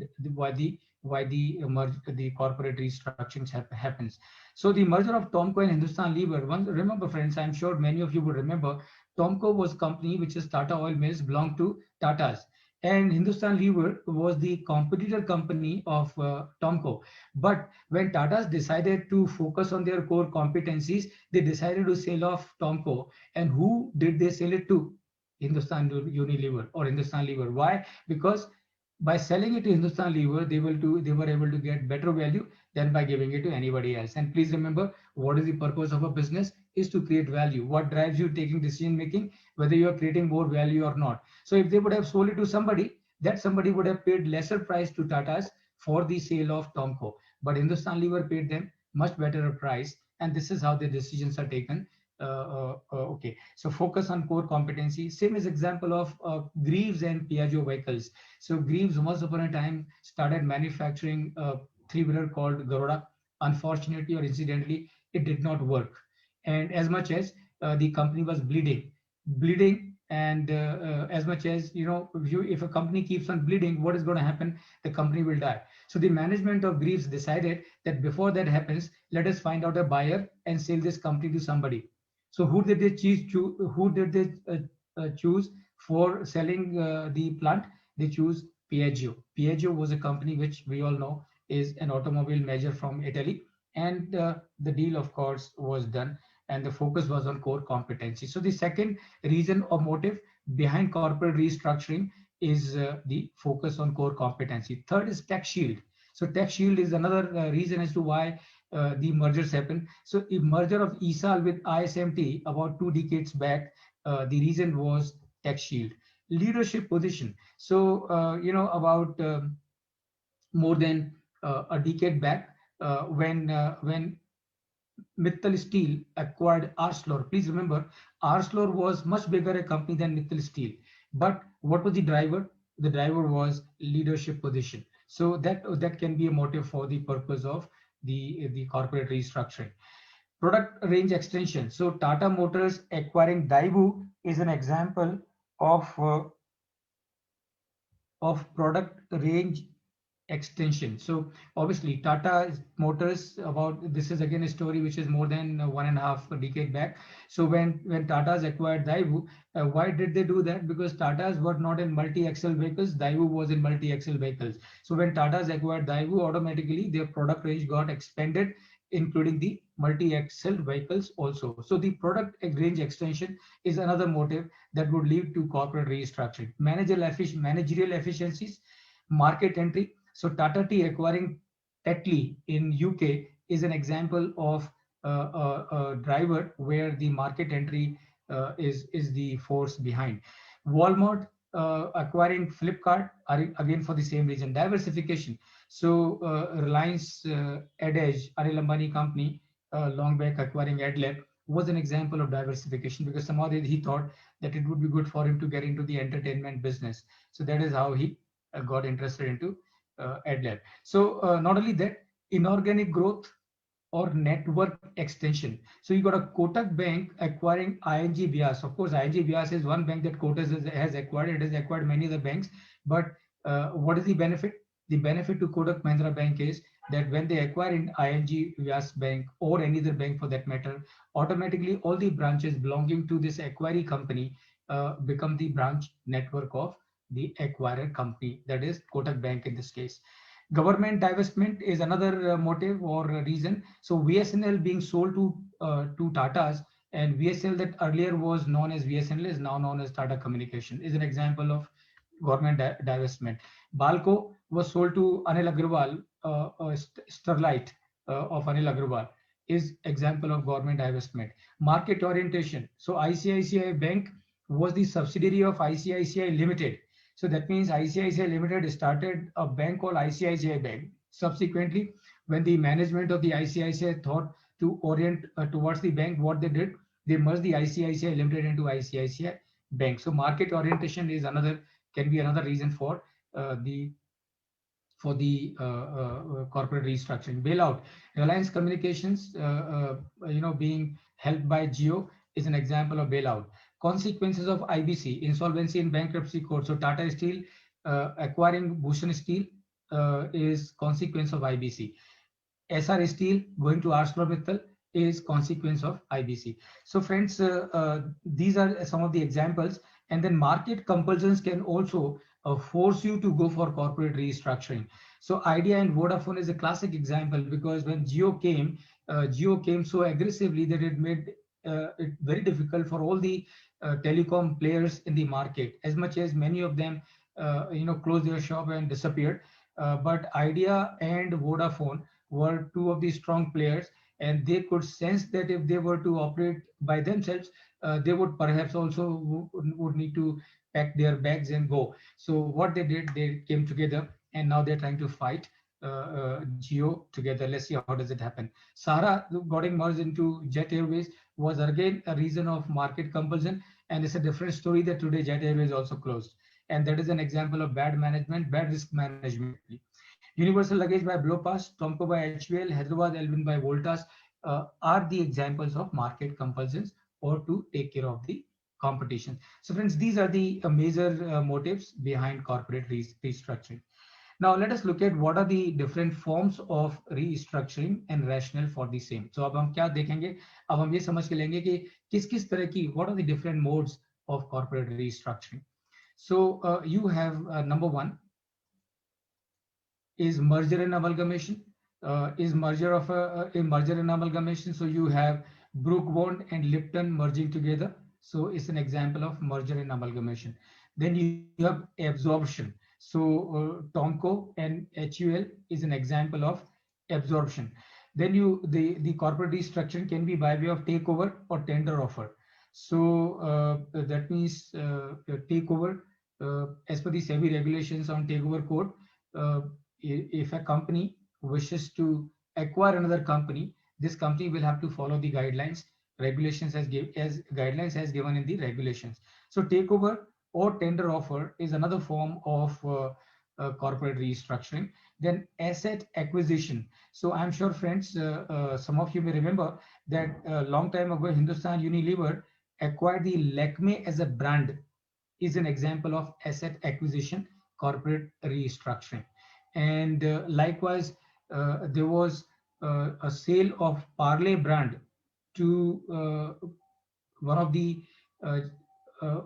corporate restructurings happens. So the merger of Tomco and Hindustan Lever. Remember, friends, I'm sure many of you would remember. Tomco was a company which is Tata Oil Mills, belonged to Tata's, and Hindustan Lever was the competitor company of Tomco. But when Tata's decided to focus on their core competencies, they decided to sell off Tomco. And who did they sell it to? Hindustan Unilever or Hindustan Lever. Why? Because by selling it to Hindustan Lever, they were able to get better value than by giving it to anybody else. And please remember, what is the purpose of a business? Is to create value. What drives you taking decision making, whether you are creating more value or not. So if they would have sold it to somebody, that somebody would have paid lesser price to Tata's for the sale of Tomco. But Hindustan Lever paid them much better price, and this is how the decisions are taken. Okay, so focus on core competency. Same as example of Greaves and Piaggio vehicles. So Greaves once upon a time started manufacturing a three-wheeler called Garuda. Unfortunately or incidentally, it did not work. And as much as the company was bleeding, and as much as if a company keeps on bleeding, what is going to happen? The company will die. So the management of Greaves decided that before that happens, let us find out a buyer and sell this company to somebody. So who did they choose? Who did they choose for selling the plant? They choose Piaggio. Piaggio was a company which we all know is an automobile major from Italy, and the deal, of course, was done, and the focus was on core competency. So the second reason or motive behind corporate restructuring is the focus on core competency. Third is tax shield. So tax shield is another reason as to why the mergers happen. So the merger of ESAL with ISMT about 2 decades back, the reason was tax shield. Leadership position. So about more than a decade back, when Mittal Steel acquired Arcelor. Please remember, Arcelor was much bigger a company than Mittal Steel. But what was the driver? The driver was leadership position. So that can be a motive for the purpose of the corporate restructuring. Product range extension. So Tata Motors acquiring Daewoo is an example of product range extension. So obviously Tata Motors, about this is again a story which is more than 1.5 decade back. So when Tata's acquired Daewoo, why did they do that? Because Tata's were not in multi-axle vehicles, Daewoo was in multi-axle vehicles. So when Tata's acquired Daewoo, automatically their product range got expanded, including the multi-axle vehicles also. So the product range extension is another motive that would lead to corporate restructuring. Managerial efficiencies, market entry. So Tata Tea acquiring Tetley in UK is an example of a driver where the market entry is the force behind. Walmart acquiring Flipkart again for the same reason, diversification. So Reliance EdEdge, Anil Ambani company, long back acquiring AdLab was an example of diversification because somehow he thought that it would be good for him to get into the entertainment business. So that is how he got interested into AdLab. So not only that, inorganic growth or network extension. So you got a Kotak Bank acquiring ING Vyas. Of course, ING Vyas is one bank that Kotak has acquired. It has acquired many other banks. But what is the benefit? The benefit to Kotak Mahindra Bank is that when they acquire in ING Vyas Bank or any other bank for that matter, automatically all the branches belonging to this acquiring company become the branch network of the acquirer company, that is Kotak Bank in this case. Government divestment is another motive or reason. So VSNL being sold to Tata's, and VSL that earlier was known as VSNL is now known as Tata Communication, is an example of government divestment. Balco was sold to Anil Agrawal, Sterlite of Anil Agrawal. is example of government divestment. Market orientation. So ICICI Bank was the subsidiary of ICICI Limited. So that means ICICI Limited started a bank called ICICI Bank. Subsequently, when the management of the ICICI thought to orient towards the bank, what they did, they merged the ICICI Limited into ICICI Bank. So market orientation is another, can be another reason for the corporate restructuring. Bailout. Reliance Communications, being helped by Jio is an example of bailout. Consequences of IBC, insolvency and bankruptcy court. So Tata Steel acquiring Bhushan Steel is consequence of IBC. SR Steel going to ArcelorMittal is consequence of IBC. So friends, these are some of the examples. And then market compulsions can also force you to go for corporate restructuring. So Idea and Vodafone is a classic example, because when Jio came so aggressively that it made it very difficult for all the telecom players in the market. As much as many of them, closed their shop and disappeared, but Idea and Vodafone were two of the strong players, and they could sense that if they were to operate by themselves, they would perhaps also would need to pack their bags and go. So what they did, they came together, and now they're trying to fight Geo together. Let's see how does it happen. Sahara getting merged into Jet Airways was again a reason of market compulsion, and it's a different story that today Jet Airways also closed, and that is an example of bad management, bad risk management. Universal Luggage by Blopas, Tomco by HUL, Hyderabad Elvin by Voltas are the examples of market compulsions or to take care of the competition. So friends, these are the major motives behind corporate restructuring. Now let us look at what are the different forms of restructuring and rationale for the same. So अब हम क्या देखेंगे, अब हम ये समझ के लेंगे कि किस तरह की, what are the different modes of corporate restructuring. So you have number one is merger and amalgamation. Is merger of a merger and amalgamation. So you have Brook Bond and Lipton merging together. So it's an example of merger and amalgamation. Then you have absorption. So Tomco and HUL is an example of absorption. Then the corporate restructuring can be by way of takeover or tender offer. So that means takeover, as per the SEBI regulations on takeover code, if a company wishes to acquire another company, this company will have to follow the guidelines, regulations as guidelines as given in the regulations. So takeover or tender offer is another form of corporate restructuring. Then asset acquisition. So I'm sure friends, some of you may remember that a long time ago, Hindustan Unilever acquired the Lakme as a brand, is an example of asset acquisition, corporate restructuring. And likewise, there was a sale of Parle brand to one of the uh, uh,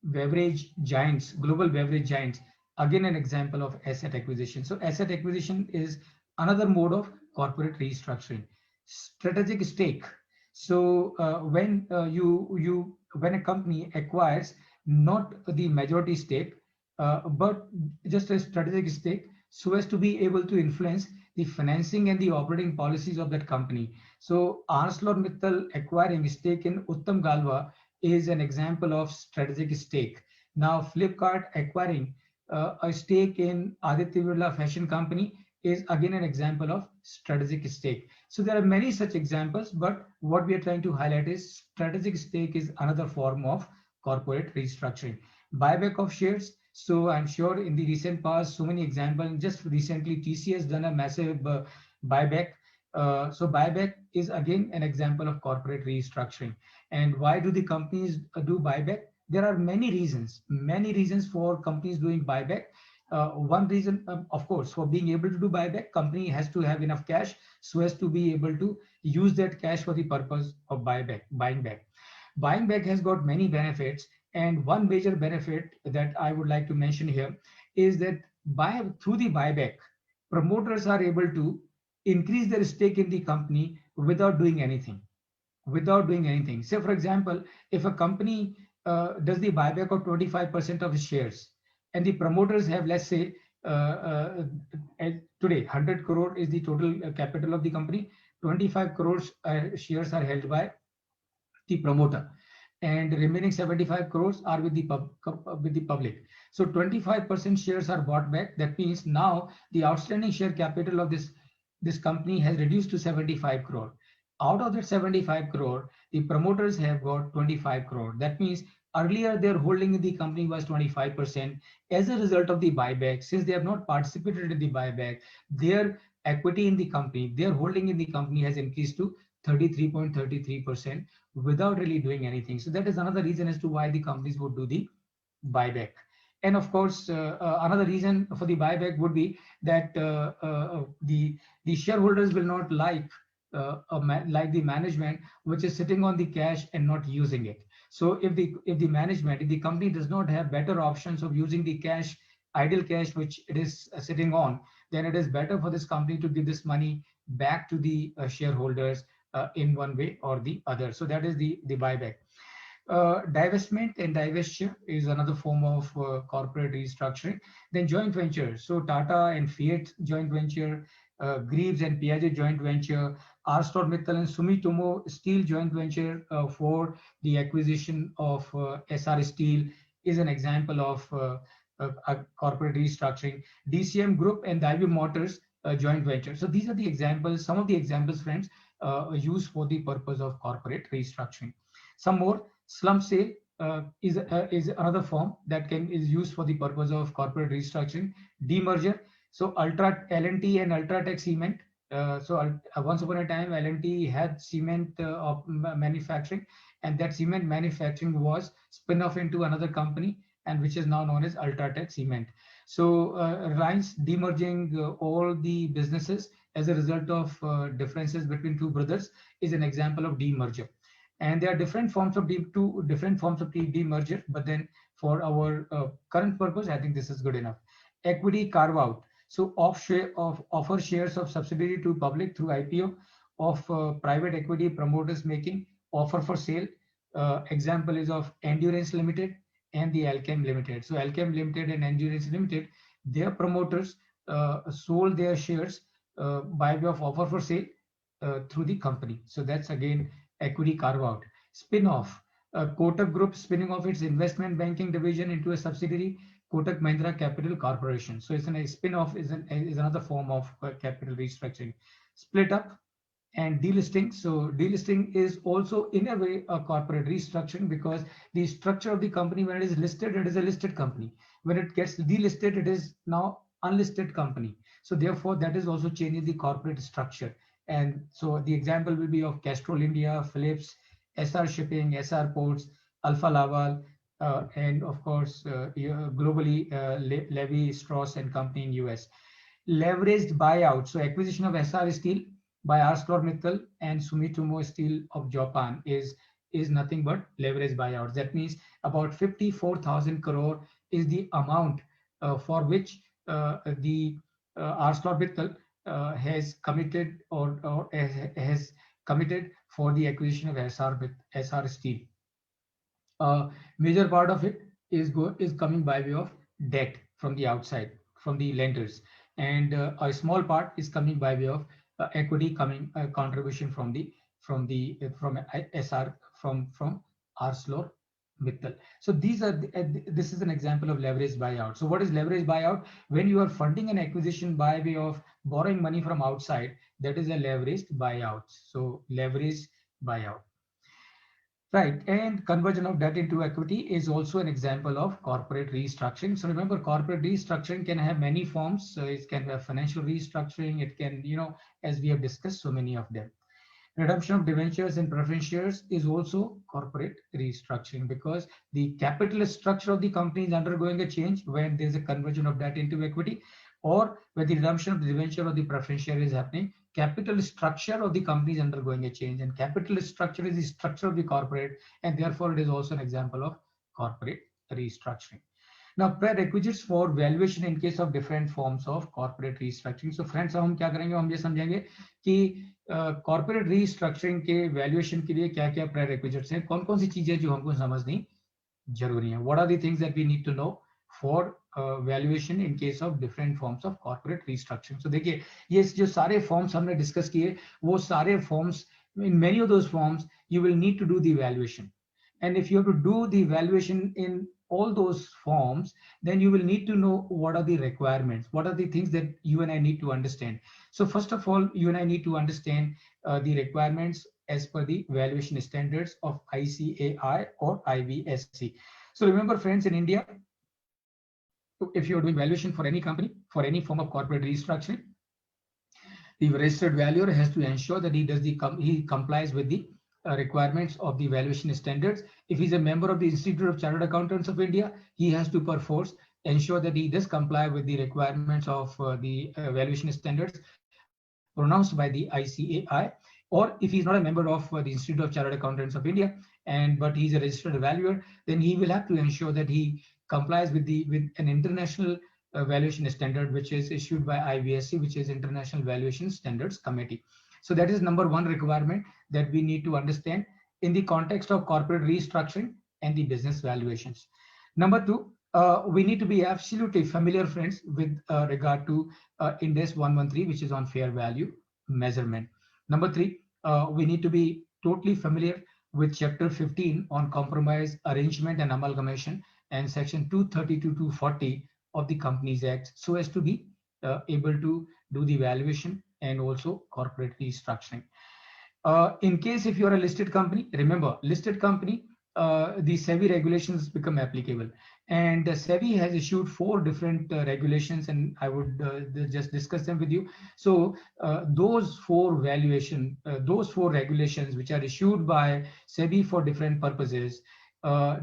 beverage giants, global beverage giants, again an example of asset acquisition. So asset acquisition is another mode of corporate restructuring. Strategic stake. So when when a company acquires not the majority stake, but just a strategic stake, so as to be able to influence the financing and the operating policies of that company. So ArcelorMittal acquiring stake in Uttam Galva is an example of strategic stake. Now Flipkart acquiring a stake in Aditya Birla Fashion Company is again an example of strategic stake. So there are many such examples, but what we are trying to highlight is strategic stake is another form of corporate restructuring. Buyback of shares. So I'm sure in the recent past, so many examples. Just recently, TCS done a massive buyback. So buyback is again an example of corporate restructuring. And why do the companies do buyback? There are many reasons for companies doing buyback. One reason, of course, for being able to do buyback, company has to have enough cash so as to be able to use that cash for the purpose of buying back. Buying back has got many benefits, and one major benefit that I would like to mention here is that through the buyback, promoters are able to increase their stake in the company without doing anything. Say, for example, if a company does the buyback of 25% of its shares, and the promoters have, let's say, today 100 crore is the total capital of the company. 25 crores shares are held by the promoter, and remaining 75 crores are with the public. So 25% shares are bought back. That means now the outstanding share capital of this company has reduced to 75 crore. Out of that 75 crore, the promoters have got 25 crore. That means earlier their holding in the company was 25%. As a result of the buyback, since they have not participated in the buyback, their equity in the company, their holding in the company has increased to 33.33% without really doing anything. So that is another reason as to why the companies would do the buyback. And of course, another reason for the buyback would be that the shareholders will not like like the management which is sitting on the cash and not using it. So if the company does not have better options of using the cash, idle cash which it is sitting on, then it is better for this company to give this money back to the shareholders in one way or the other. So that is the buyback. Divestment and divestiture is another form of corporate restructuring. Then joint venture. So Tata and Fiat joint venture, Greaves and Piaget joint venture, ArcelorMittal and Sumitomo Steel joint venture for the acquisition of SR Steel is an example of a corporate restructuring. DCM Group and Daewoo Motors joint venture. So these are the examples, some of the examples, friends, used for the purpose of corporate restructuring. Some more. Slump sale is another form that is used for the purpose of corporate restructuring. Demerger. So L&T and Ultratech Cement. Once upon a time, L&T had cement manufacturing, and that cement manufacturing was spin off into another company, and which is now known as Ultratech Cement. So Reliance demerging all the businesses as a result of differences between two brothers is an example of demerger. And there are different forms of demerger, but then for our current purpose, I think this is good enough. Equity carve out. So offer shares of subsidiary to public through IPO, of private equity promoters making offer for sale. Example is of Endurance Limited and the Alchem Limited. So Alchem Limited and Endurance Limited, their promoters sold their shares by way of offer for sale through the company. So that's again equity carve out. Spin off. Kotak Group spinning off its investment banking division into a subsidiary, Kotak Mahindra Capital Corporation. So it's a spin off is another form of capital restructuring. Split up and delisting. So delisting is also in a way a corporate restructuring, because the structure of the company, when it is listed, it is a listed company. When it gets delisted, it is now unlisted company. So therefore that is also changing the corporate structure. And so the example will be of Castrol India, Philips, SR Shipping, SR Ports, Alfa Laval, and of course globally Levi Strauss and Company in US. Leveraged buyout. So acquisition of SR Steel by ArcelorMittal and Sumitomo Steel of Japan is nothing but leverage buyouts. That means about 54,000 crore is the amount for which the ArcelorMittal has committed or has committed for the acquisition of SR Steel. Major part of it is coming by way of debt from the outside, from the lenders, and a small part is coming by way of equity coming contribution from ArcelorMittal. So this is an example of leverage buyout. So what is leverage buyout? When you are funding an acquisition by way of borrowing money from outside, that is a leveraged buyout. So leverage buyout. Right, and conversion of debt into equity is also an example of corporate restructuring. So remember, corporate restructuring can have many forms. So it can have financial restructuring. It can, as we have discussed, so many of them. Redemption of debentures and preference shares is also corporate restructuring, because the capital structure of the company is undergoing a change when there's a conversion of debt into equity, or when the redemption of the debenture or the preference share is happening. Capital structure of the company is undergoing a change, and capital structure is the structure of the corporate, and therefore it is also an example of corporate restructuring. Now, prerequisites for valuation in case of different forms of corporate restructuring. So friends, हम क्या करेंगे, हम ये समझेंगे कि corporate restructuring के valuation के लिए क्या क्या प्रेरेक्विजिट्स हैं, कौन कौन सी चीजें जो हमको समझनी जरूरी है. What are the things that we need to know for valuation in case of different forms of corporate restructuring. So देखिए ये जो सारे forms हमने discuss किए वो सारे forms, in many of those forms you will need to do the valuation, and if you have to do the valuation in all those forms, then you will need to know what are the requirements, what are the things that you and I need to understand. So first of all, you and I need to understand the requirements as per the valuation standards of ICAI or IVSC. So remember friends, in India, if you're doing valuation for any company, for any form of corporate restructuring, the registered valuer has to ensure that he complies with the requirements of the valuation standards. If he's a member of the Institute of Chartered Accountants of India, he has to perforce ensure that he does comply with the requirements of the valuation standards pronounced by the ICAI. Or if he's not a member of the Institute of Chartered Accountants of India, but he's a registered valuer, then he will have to ensure that he complies with an international valuation standard, which is issued by IVSC, which is International Valuation Standards Committee. So that is number one requirement that we need to understand in the context of corporate restructuring and the business valuations. Number two, we need to be absolutely familiar, friends, with regard to Ind AS 113, which is on fair value measurement. Number three, we need to be totally familiar with Chapter 15 on compromise, arrangement, and amalgamation, and Section 230 to 240 of the Companies Act, so as to be able to do the valuation and also corporate restructuring. In case if you're a listed company, remember, listed company, the SEBI regulations become applicable, and SEBI has issued 4 different regulations, and I would just discuss them with you. So those four regulations which are issued by SEBI for different purposes,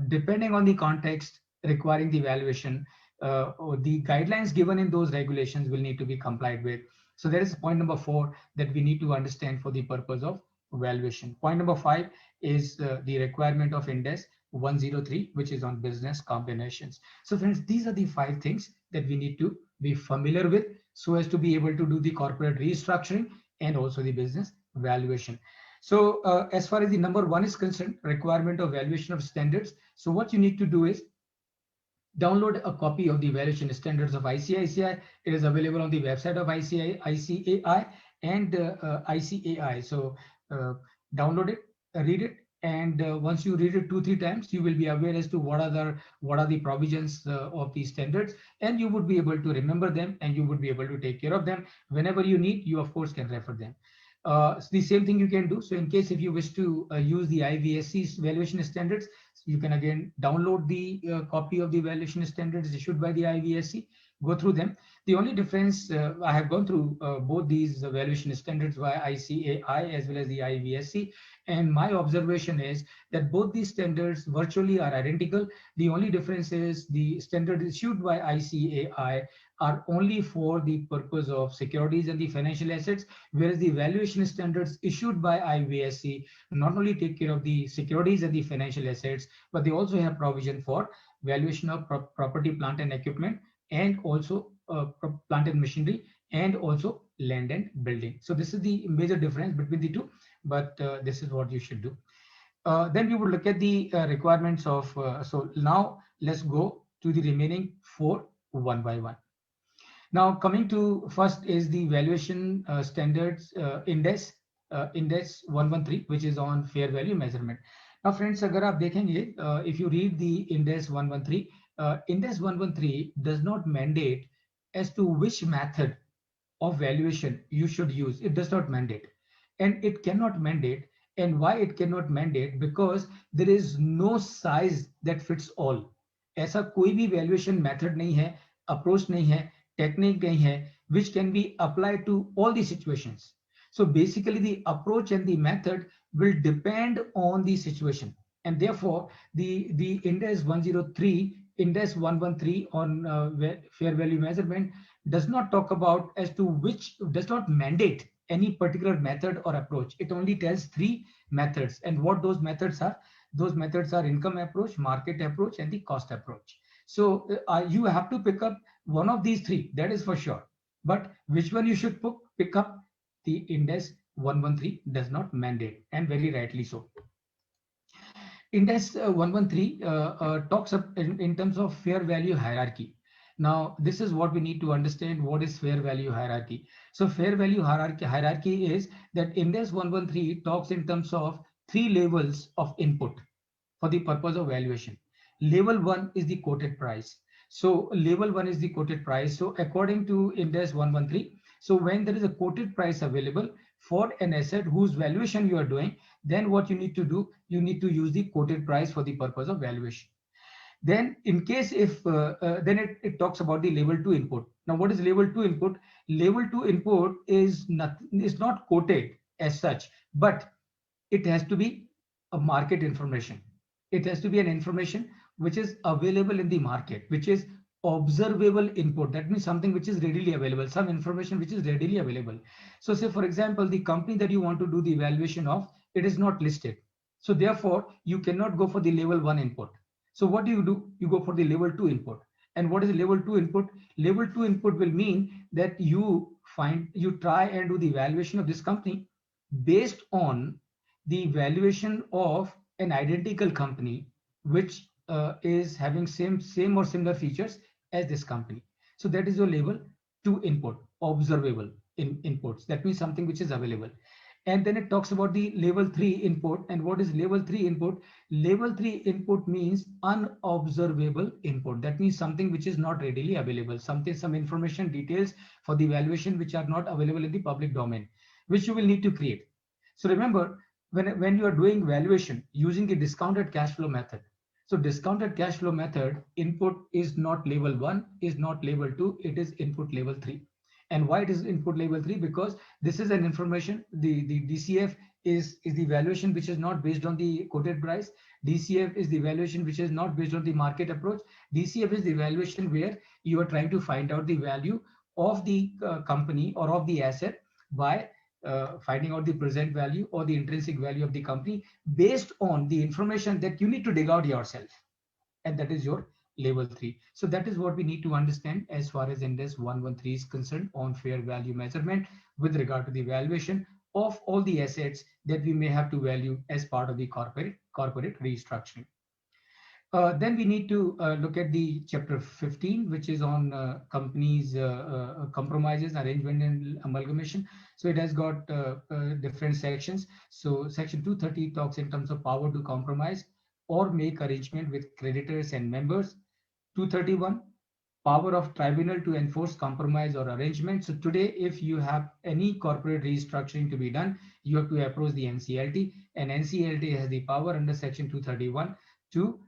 depending on the context requiring the valuation, or the guidelines given in those regulations will need to be complied with. So that is point number 4 that we need to understand for the purpose of valuation. Point number 5 is the requirement of Ind AS 103, which is on business combinations. So friends, these are the 5 things that we need to be familiar with so as to be able to do the corporate restructuring and also the business valuation. So as far as the number 1 is concerned, requirement of valuation of standards. So what you need to do is download a copy of the valuation standards of ICAI. It is available on the website of ICAI and ICAI. So download it, read it, and once you read it 2-3 times, you will be aware as to what are the provisions of these standards, and you would be able to remember them, and you would be able to take care of them. Whenever you need, you of course can refer them. The same thing you can do. So in case if you wish to use the IVSC's valuation standards, you can again download the copy of the valuation standards issued by the IVSC, go through them. The only difference, I have gone through both these valuation standards by ICAI as well as the IVSC, and my observation is that both these standards virtually are identical. The only difference is the standards issued by ICAI are only for the purpose of securities and the financial assets, whereas the valuation standards issued by IVSC not only take care of the securities and the financial assets, but they also have provision for valuation of property, plant and equipment, and also plant and machinery, and also land and building. So this is the major difference between the two, but this is what you should do. Then we would look at the requirements of, so now let's go to the remaining 4 one by one. Now coming to first is the valuation standards Ind AS 113, which is on fair value measurement. Now friends, agar aap dekhenge, if you read the Ind AS 113, Ind AS 113 does not mandate as to which method of valuation you should use. It does not mandate, and it cannot mandate. And why it cannot mandate? Because there is no size that fits all. ऐसा कोई भी valuation method नहीं है, approach नहीं है, technique नहीं है, which can be applied to all the situations. So basically the approach and the method will depend on the situation, and therefore the Ind AS 103, Ind AS 113 on fair value measurement does not talk about as to which, does not mandate any particular method or approach. It only tells 3 methods, and what those methods are. Those methods are income approach, market approach, and the cost approach. So you have to pick up one of these 3, that is for sure. But which one you should pick up, the Ind AS 113 does not mandate, and very rightly so. Ind AS 113 talks up in terms of fair value hierarchy. Now, this is what we need to understand. What is fair value hierarchy? So fair value hierarchy is that Index 113 talks in terms of three levels of input for the purpose of valuation. Level one is the quoted price. So level one is the quoted price. So according to Index 113, so when there is a quoted price available for an asset whose valuation you are doing, then what you need to do, you need to use the quoted price for the purpose of valuation. Then in case if then it talks about the level 2 input. Now what is level 2 input? Level 2 input is not quoted as such, but it has to be a market information. It has to be an information which is available in the market, which is observable input. That means something which is readily available, some information which is readily available. So say for example, the company that you want to do the evaluation of, it is not listed. So therefore you cannot go for the level 1 input. So what do? You go for the level 2 input. And what is level 2 input? Level 2 input will mean that you try and do the evaluation of this company based on the valuation of an identical company which is having same or similar features as this company. So that is your level 2 input, observable inputs. That means something which is available. And then it talks about the level 3 input. And what is level 3 input? Level 3 input means unobservable input. That means something which is not readily available, some information, details for the evaluation which are not available in the public domain, which you will need to create. So remember, when you are doing valuation using the discounted cash flow method, so discounted cash flow method, input is not level 1, is not level 2, it is input level 3. And why it is input level 3? Because this is an information, the DCF is the valuation which is not based on the quoted price. DCF is the valuation which is not based on the market approach. DCF is the valuation where you are trying to find out the value of the company or of the asset by finding out the present value or the intrinsic value of the company based on the information that you need to dig out yourself. And that is your level 3. So that is what we need to understand as far as Index 113 is concerned on fair value measurement with regard to the valuation of all the assets that we may have to value as part of the corporate restructuring. Then we need to look at the chapter 15, which is on companies compromises, arrangement and amalgamation. So it has got different sections. So section 230 talks in terms of power to compromise or make arrangement with creditors and members. 231, power of tribunal to enforce compromise or arrangement. So today, if you have any corporate restructuring to be done, you have to approach the NCLT, and NCLT has the power under section 231 to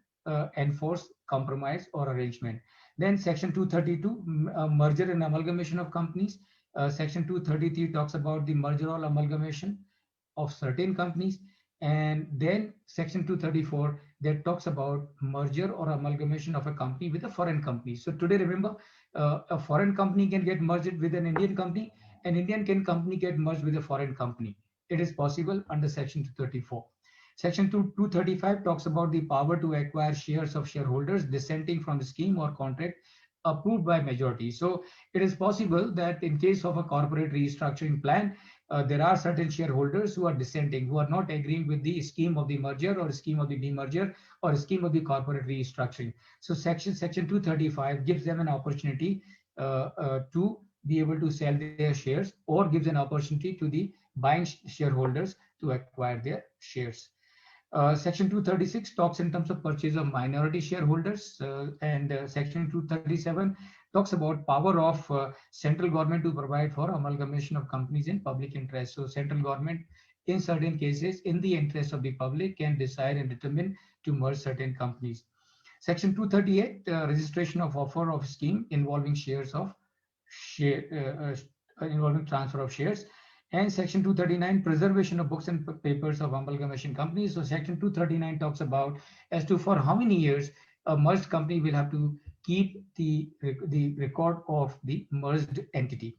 enforce compromise or arrangement. Then section 232, merger and amalgamation of companies. Section 233 talks about the merger or amalgamation of certain companies. And then section 234 that talks about merger or amalgamation of a company with a foreign company. So today, remember, a foreign company can get merged with an Indian company, an Indian company get merged with a foreign company. It is possible under section 234. Section 235 talks about the power to acquire shares of shareholders dissenting from the scheme or contract approved by majority. So it is possible that in case of a corporate restructuring plan, there are certain shareholders who are dissenting, who are not agreeing with the scheme of the merger or scheme of the demerger or scheme of the corporate restructuring. So section 235 gives them an opportunity to be able to sell their shares, or gives an opportunity to the buying shareholders to acquire their shares. Section 236 talks in terms of purchase of minority shareholders, and section 237 talks about power of central government to provide for amalgamation of companies in public interest. So central government, in certain cases, in the interest of the public, can decide and determine to merge certain companies. Section 238, registration of offer of scheme involving involving transfer of shares. And section 239, preservation of books and papers of amalgamation companies. So section 239 talks about as to for how many years a merged company will have to keep the record of the merged entity.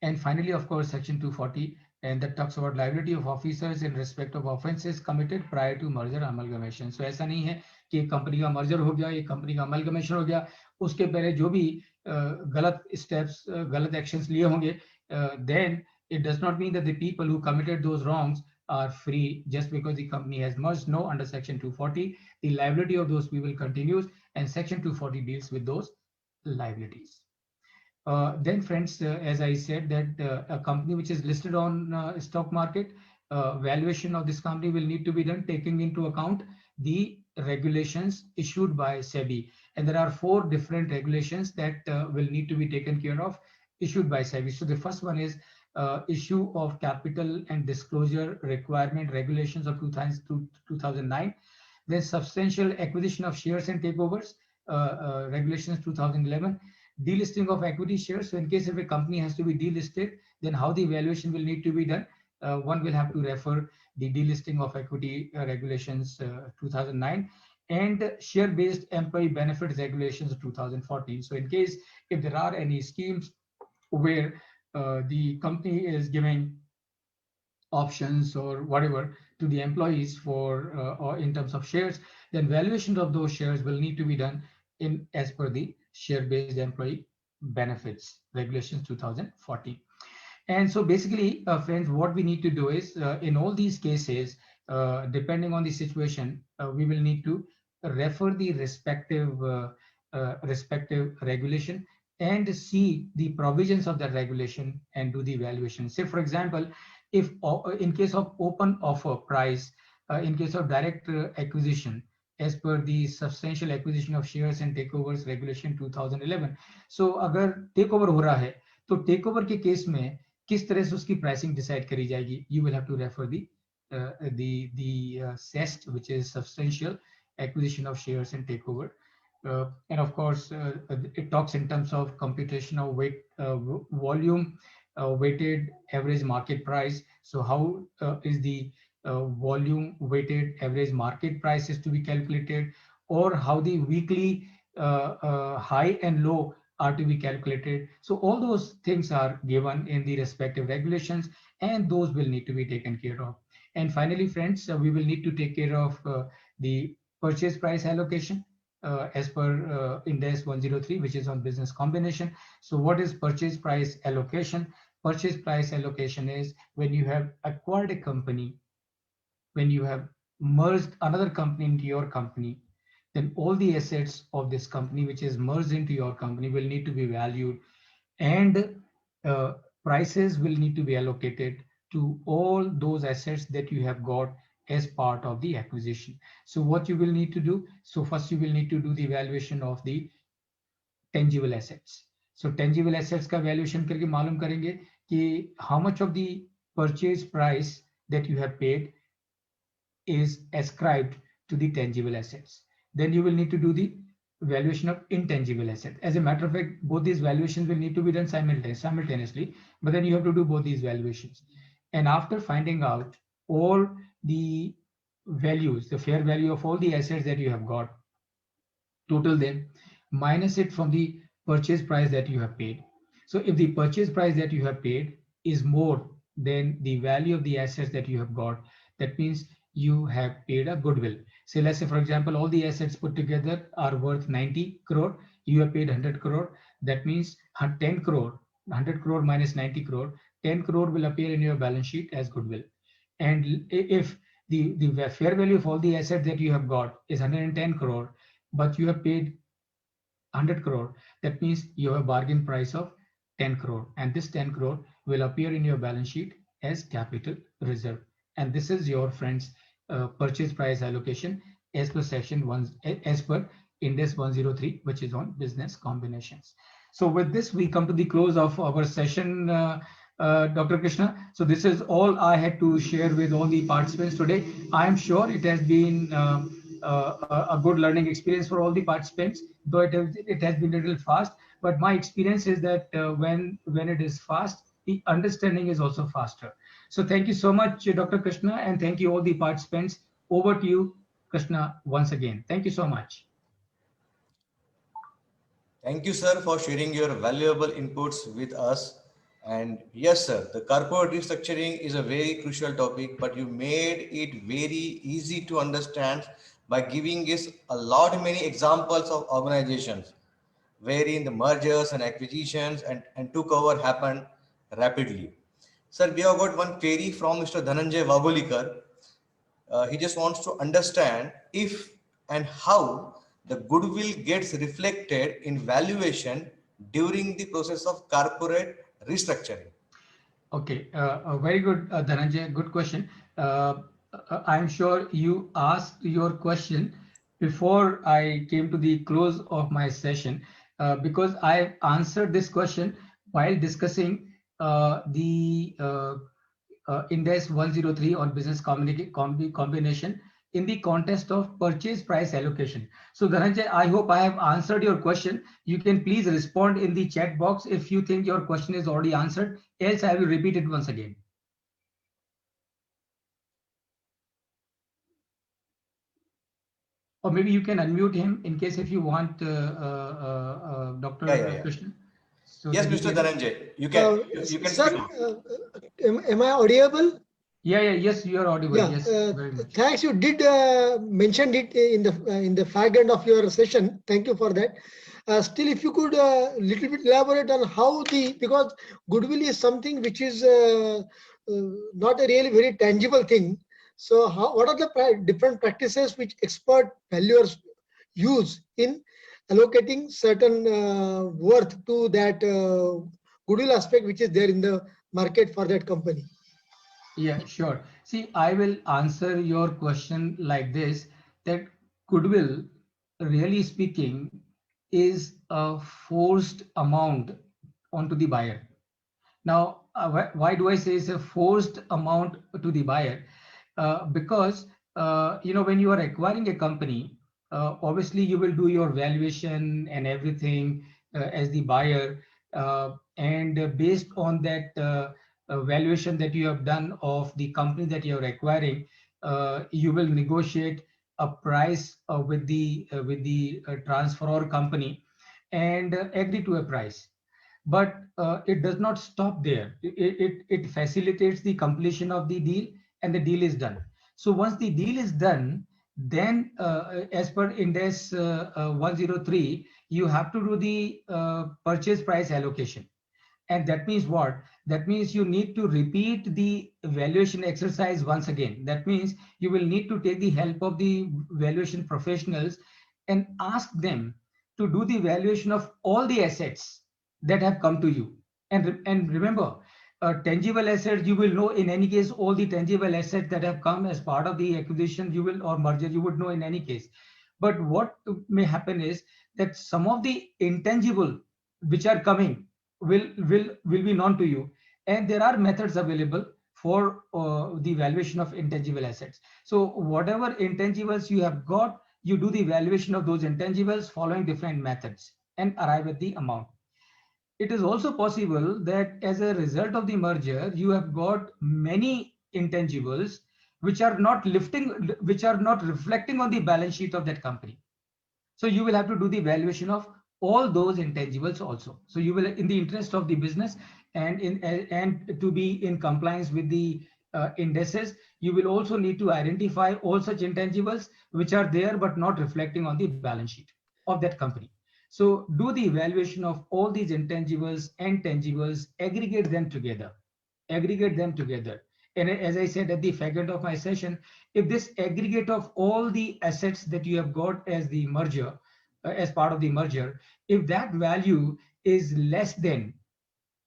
And finally, of course, section 240, and that talks about liability of officers in respect of offenses committed prior to merger amalgamation. So ऐसा नहीं है कि company का merger हो गया, ये company का amalgamation हो गया, उसके पहले जो भी गलत स्टेप्स, गलत एक्शंस लिए होंगे, then it does not mean that the people who committed those wrongs are free just because the company has merged. No, under section 240, the liability of those people continues, and section 240 deals with those liabilities. Then friends, as I said that a company which is listed on stock market, valuation of this company will need to be done taking into account the regulations issued by SEBI. And there are 4 different regulations that will need to be taken care of issued by SEBI. So the first one is issue of capital and disclosure requirement regulations of 2009. Then substantial acquisition of shares and takeovers regulations 2011. Delisting of equity shares. So in case if a company has to be delisted, then how the valuation will need to be done. One will have to refer the delisting of equity regulations 2009 and share-based employee benefits regulations of 2014. So in case if there are any schemes where the company is giving options or whatever to the employees for or in terms of shares, then valuation of those shares will need to be done in as per the share-based employee benefits regulations 2014. And so basically, friends, what we need to do is in all these cases, depending on the situation, we will need to refer the respective regulation and see the provisions of that regulation and do the evaluation. Say, for example, if in case of open offer price, in case of direct acquisition, as per the substantial acquisition of shares and takeovers regulation 2011. So अगर takeover हो रहा है, तो takeover के case में किस तरह से उसकी pricing decide करी जाएगी? You will have to refer the CEST, which is substantial acquisition of shares and takeover. And of course, it talks in terms of computation of volume, weighted average market price. So how is the volume weighted average market price is to be calculated, or how the weekly high and low are to be calculated. So all those things are given in the respective regulations, and those will need to be taken care of. And finally, friends, we will need to take care of the purchase price allocation as per Ind AS 103, which is on business combination. So what is purchase price allocation? Purchase price allocation is when you have acquired a company, when you have merged another company into your company, then all the assets of this company which is merged into your company will need to be valued, and prices will need to be allocated to all those assets that you have got as part of the acquisition. So what you will need to do, so first you will need to do the valuation of the tangible assets. So tangible assets का valuation करके मालूम करेंगे कि how much of the purchase price that you have paid is ascribed to the tangible assets. Then you will need to do the valuation of intangible assets. As a matter of fact, both these valuations will need to be done simultaneously, but then you have to do both these valuations. And after finding out all the values, the fair value of all the assets that you have got, total them, minus it from the purchase price that you have paid. So if the purchase price that you have paid is more than the value of the assets that you have got, that means you have paid a goodwill. Say, let's say, for example, all the assets put together are worth 90 crore. You have paid 100 crore. That means 10 crore, 100 crore minus 90 crore, 10 crore will appear in your balance sheet as goodwill. And if the fair value of all the assets that you have got is 110 crore, but you have paid 100 crore, that means you have a bargain price of 10 crore, and this 10 crore will appear in your balance sheet as capital reserve. And this is your friends purchase price allocation as per section 1, as per Ind AS 103, which is on business combinations. So with this, we come to the close of our session, Dr. Krishna. So this is all I had to share with all the participants today. I am sure it has been a good learning experience for all the participants, though it has been a little fast. But my experience is that when it is fast, the understanding is also faster. So thank you so much, Dr. Krishna, and thank you all the participants. Over to you, Krishna, once again. Thank you so much. Thank you, sir, for sharing your valuable inputs with us. And yes, sir, the corporate restructuring is a very crucial topic, but you made it very easy to understand by giving us a lot many examples of organizations wherein the mergers and acquisitions and took over happened rapidly. Sir, we have got one query from Mr. Dhananjay Vagolikar. He just wants to understand if and how the goodwill gets reflected in valuation during the process of corporate restructuring? Okay, very good, Dhananjay. Good question. I'm sure you asked your question before I came to the close of my session, because I answered this question while discussing the Index 103 on business combination in the context of purchase price allocation. So Dhananjay, I hope I have answered your question. You can please respond in the chat box if you think your question is already answered. Else I will repeat it once again. Or maybe you can unmute him in case if you want, Dr. Yeah. Krishna. So Yes, that he Mr. can. Dhananjay, you can Sir, speak. am I audible? Yeah, yes, you are audible. Yeah, Yes, very much. thanks. You did mention it in the fag end of your session. Thank you for that. Still, if you could little bit elaborate on how because goodwill is something which is not a really very tangible thing. So, what are the different practices which expert valuers use in allocating certain worth to that goodwill aspect which is there in the market for that company? Yeah, sure. See, I will answer your question like this, that goodwill, really speaking, is a forced amount onto the buyer. Now, why do I say it's a forced amount to the buyer? Because when you are acquiring a company, obviously you will do your valuation and everything as the buyer, and based on that valuation that you have done of the company that you are acquiring, you will negotiate a price with the transferor company and agree to a price. But it does not stop there. It facilitates the completion of the deal, and the deal is done. So once the deal is done, then as per Index 103, you have to do the purchase price allocation. And that means what? That means you need to repeat the valuation exercise once again. That means you will need to take the help of the valuation professionals and ask them to do the valuation of all the assets that have come to you. And remember, tangible assets, you will know in any case all the tangible assets that have come as part of the acquisition, you will, or merger, you would know in any case. But what may happen is that some of the intangible which are coming will be known to you, and there are methods available for the valuation of intangible assets. So whatever intangibles you have got, you do the valuation of those intangibles following different methods and arrive at the amount. It is also possible that as a result of the merger, you have got many intangibles which are not reflecting on the balance sheet of that company. So you will have to do the valuation of all those intangibles also. So you will, in the interest of the business and to be in compliance with the indices, you will also need to identify all such intangibles which are there but not reflecting on the balance sheet of that company. So do the evaluation of all these intangibles and tangibles, aggregate them together. And as I said at the fag end of my session, if this aggregate of all the assets that you have got as the merger, as part of the merger, if that value is less than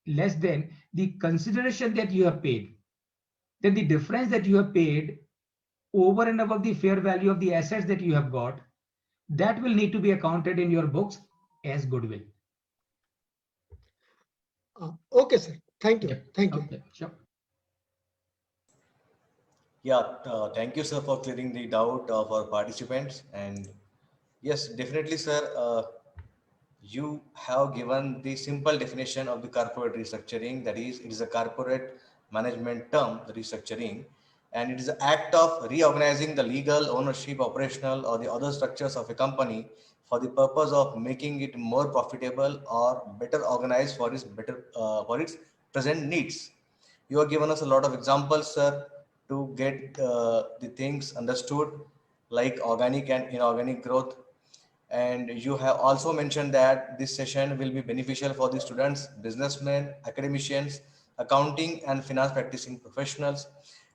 the consideration that you have paid, then the difference that you have paid over and above the fair value of the assets that you have got, that will need to be accounted in your books as goodwill. Okay, sir. Thank you. Yep. Thank you. Okay, sure. Yeah, thank you, sir, for clearing the doubt of our participants. And yes, definitely, sir, you have given the simple definition of the corporate restructuring. That is, it is a corporate management term, the restructuring, and it is an act of reorganizing the legal, ownership, operational, or the other structures of a company for the purpose of making it more profitable or better organized for its present needs. You have given us a lot of examples, sir, to get the things understood, like organic and inorganic growth. And you have also mentioned that this session will be beneficial for the students, businessmen, academicians, accounting and finance practicing professionals.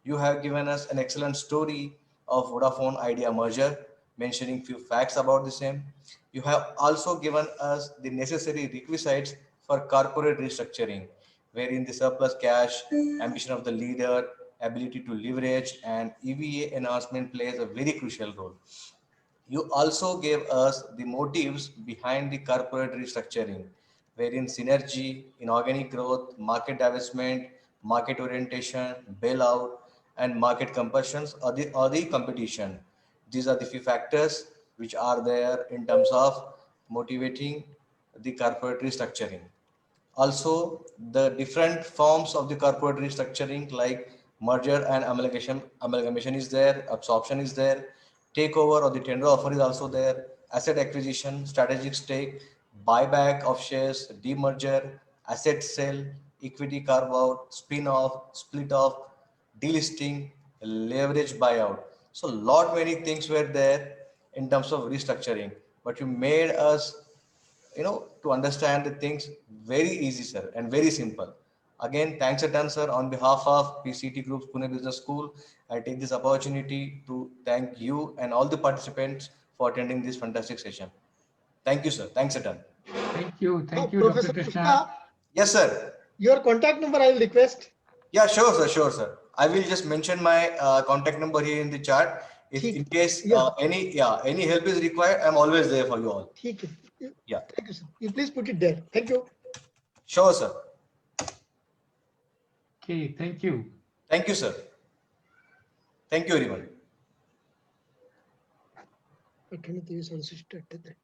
You have given us an excellent story of Vodafone Idea merger. mentioning few facts about the same. You have also given us the necessary requisites for corporate restructuring, wherein the surplus cash, ambition of the leader, ability to leverage, and EVA enhancement plays a very crucial role. You also gave us the motives behind the corporate restructuring, wherein synergy, inorganic growth, market divestment, market orientation, bailout, and market compulsions or the competition. These are the few factors which are there in terms of motivating the corporate restructuring. Also, the different forms of the corporate restructuring like merger and amalgamation is there, absorption is there, takeover or the tender offer is also there, asset acquisition, strategic stake, buyback of shares, demerger, asset sale, equity carve out, spin off, split off, delisting, leverage buyout. So lot many things were there in terms of restructuring, but you made us to understand the things very easy, sir, and very simple. Again, thanks a ton, sir. On behalf of PCT Group's Pune Business School, I take this opportunity to thank you and all the participants for attending this fantastic session. Thank you, sir. Thanks a ton. Thank you, Dr. Professor Krishna. Krishna, Yes, sir. your contact number I will request. Yeah, sure, sir. Sure, sir. I will just mention my contact number here in the chat. If in case Yeah. any help is required, I'm always there for you all. ठीक है. Yeah. Thank you, sir. You please put it there. Thank you. Sure, sir. Okay, thank you. Thank you, sir. Thank you, everyone. Alternative is also started.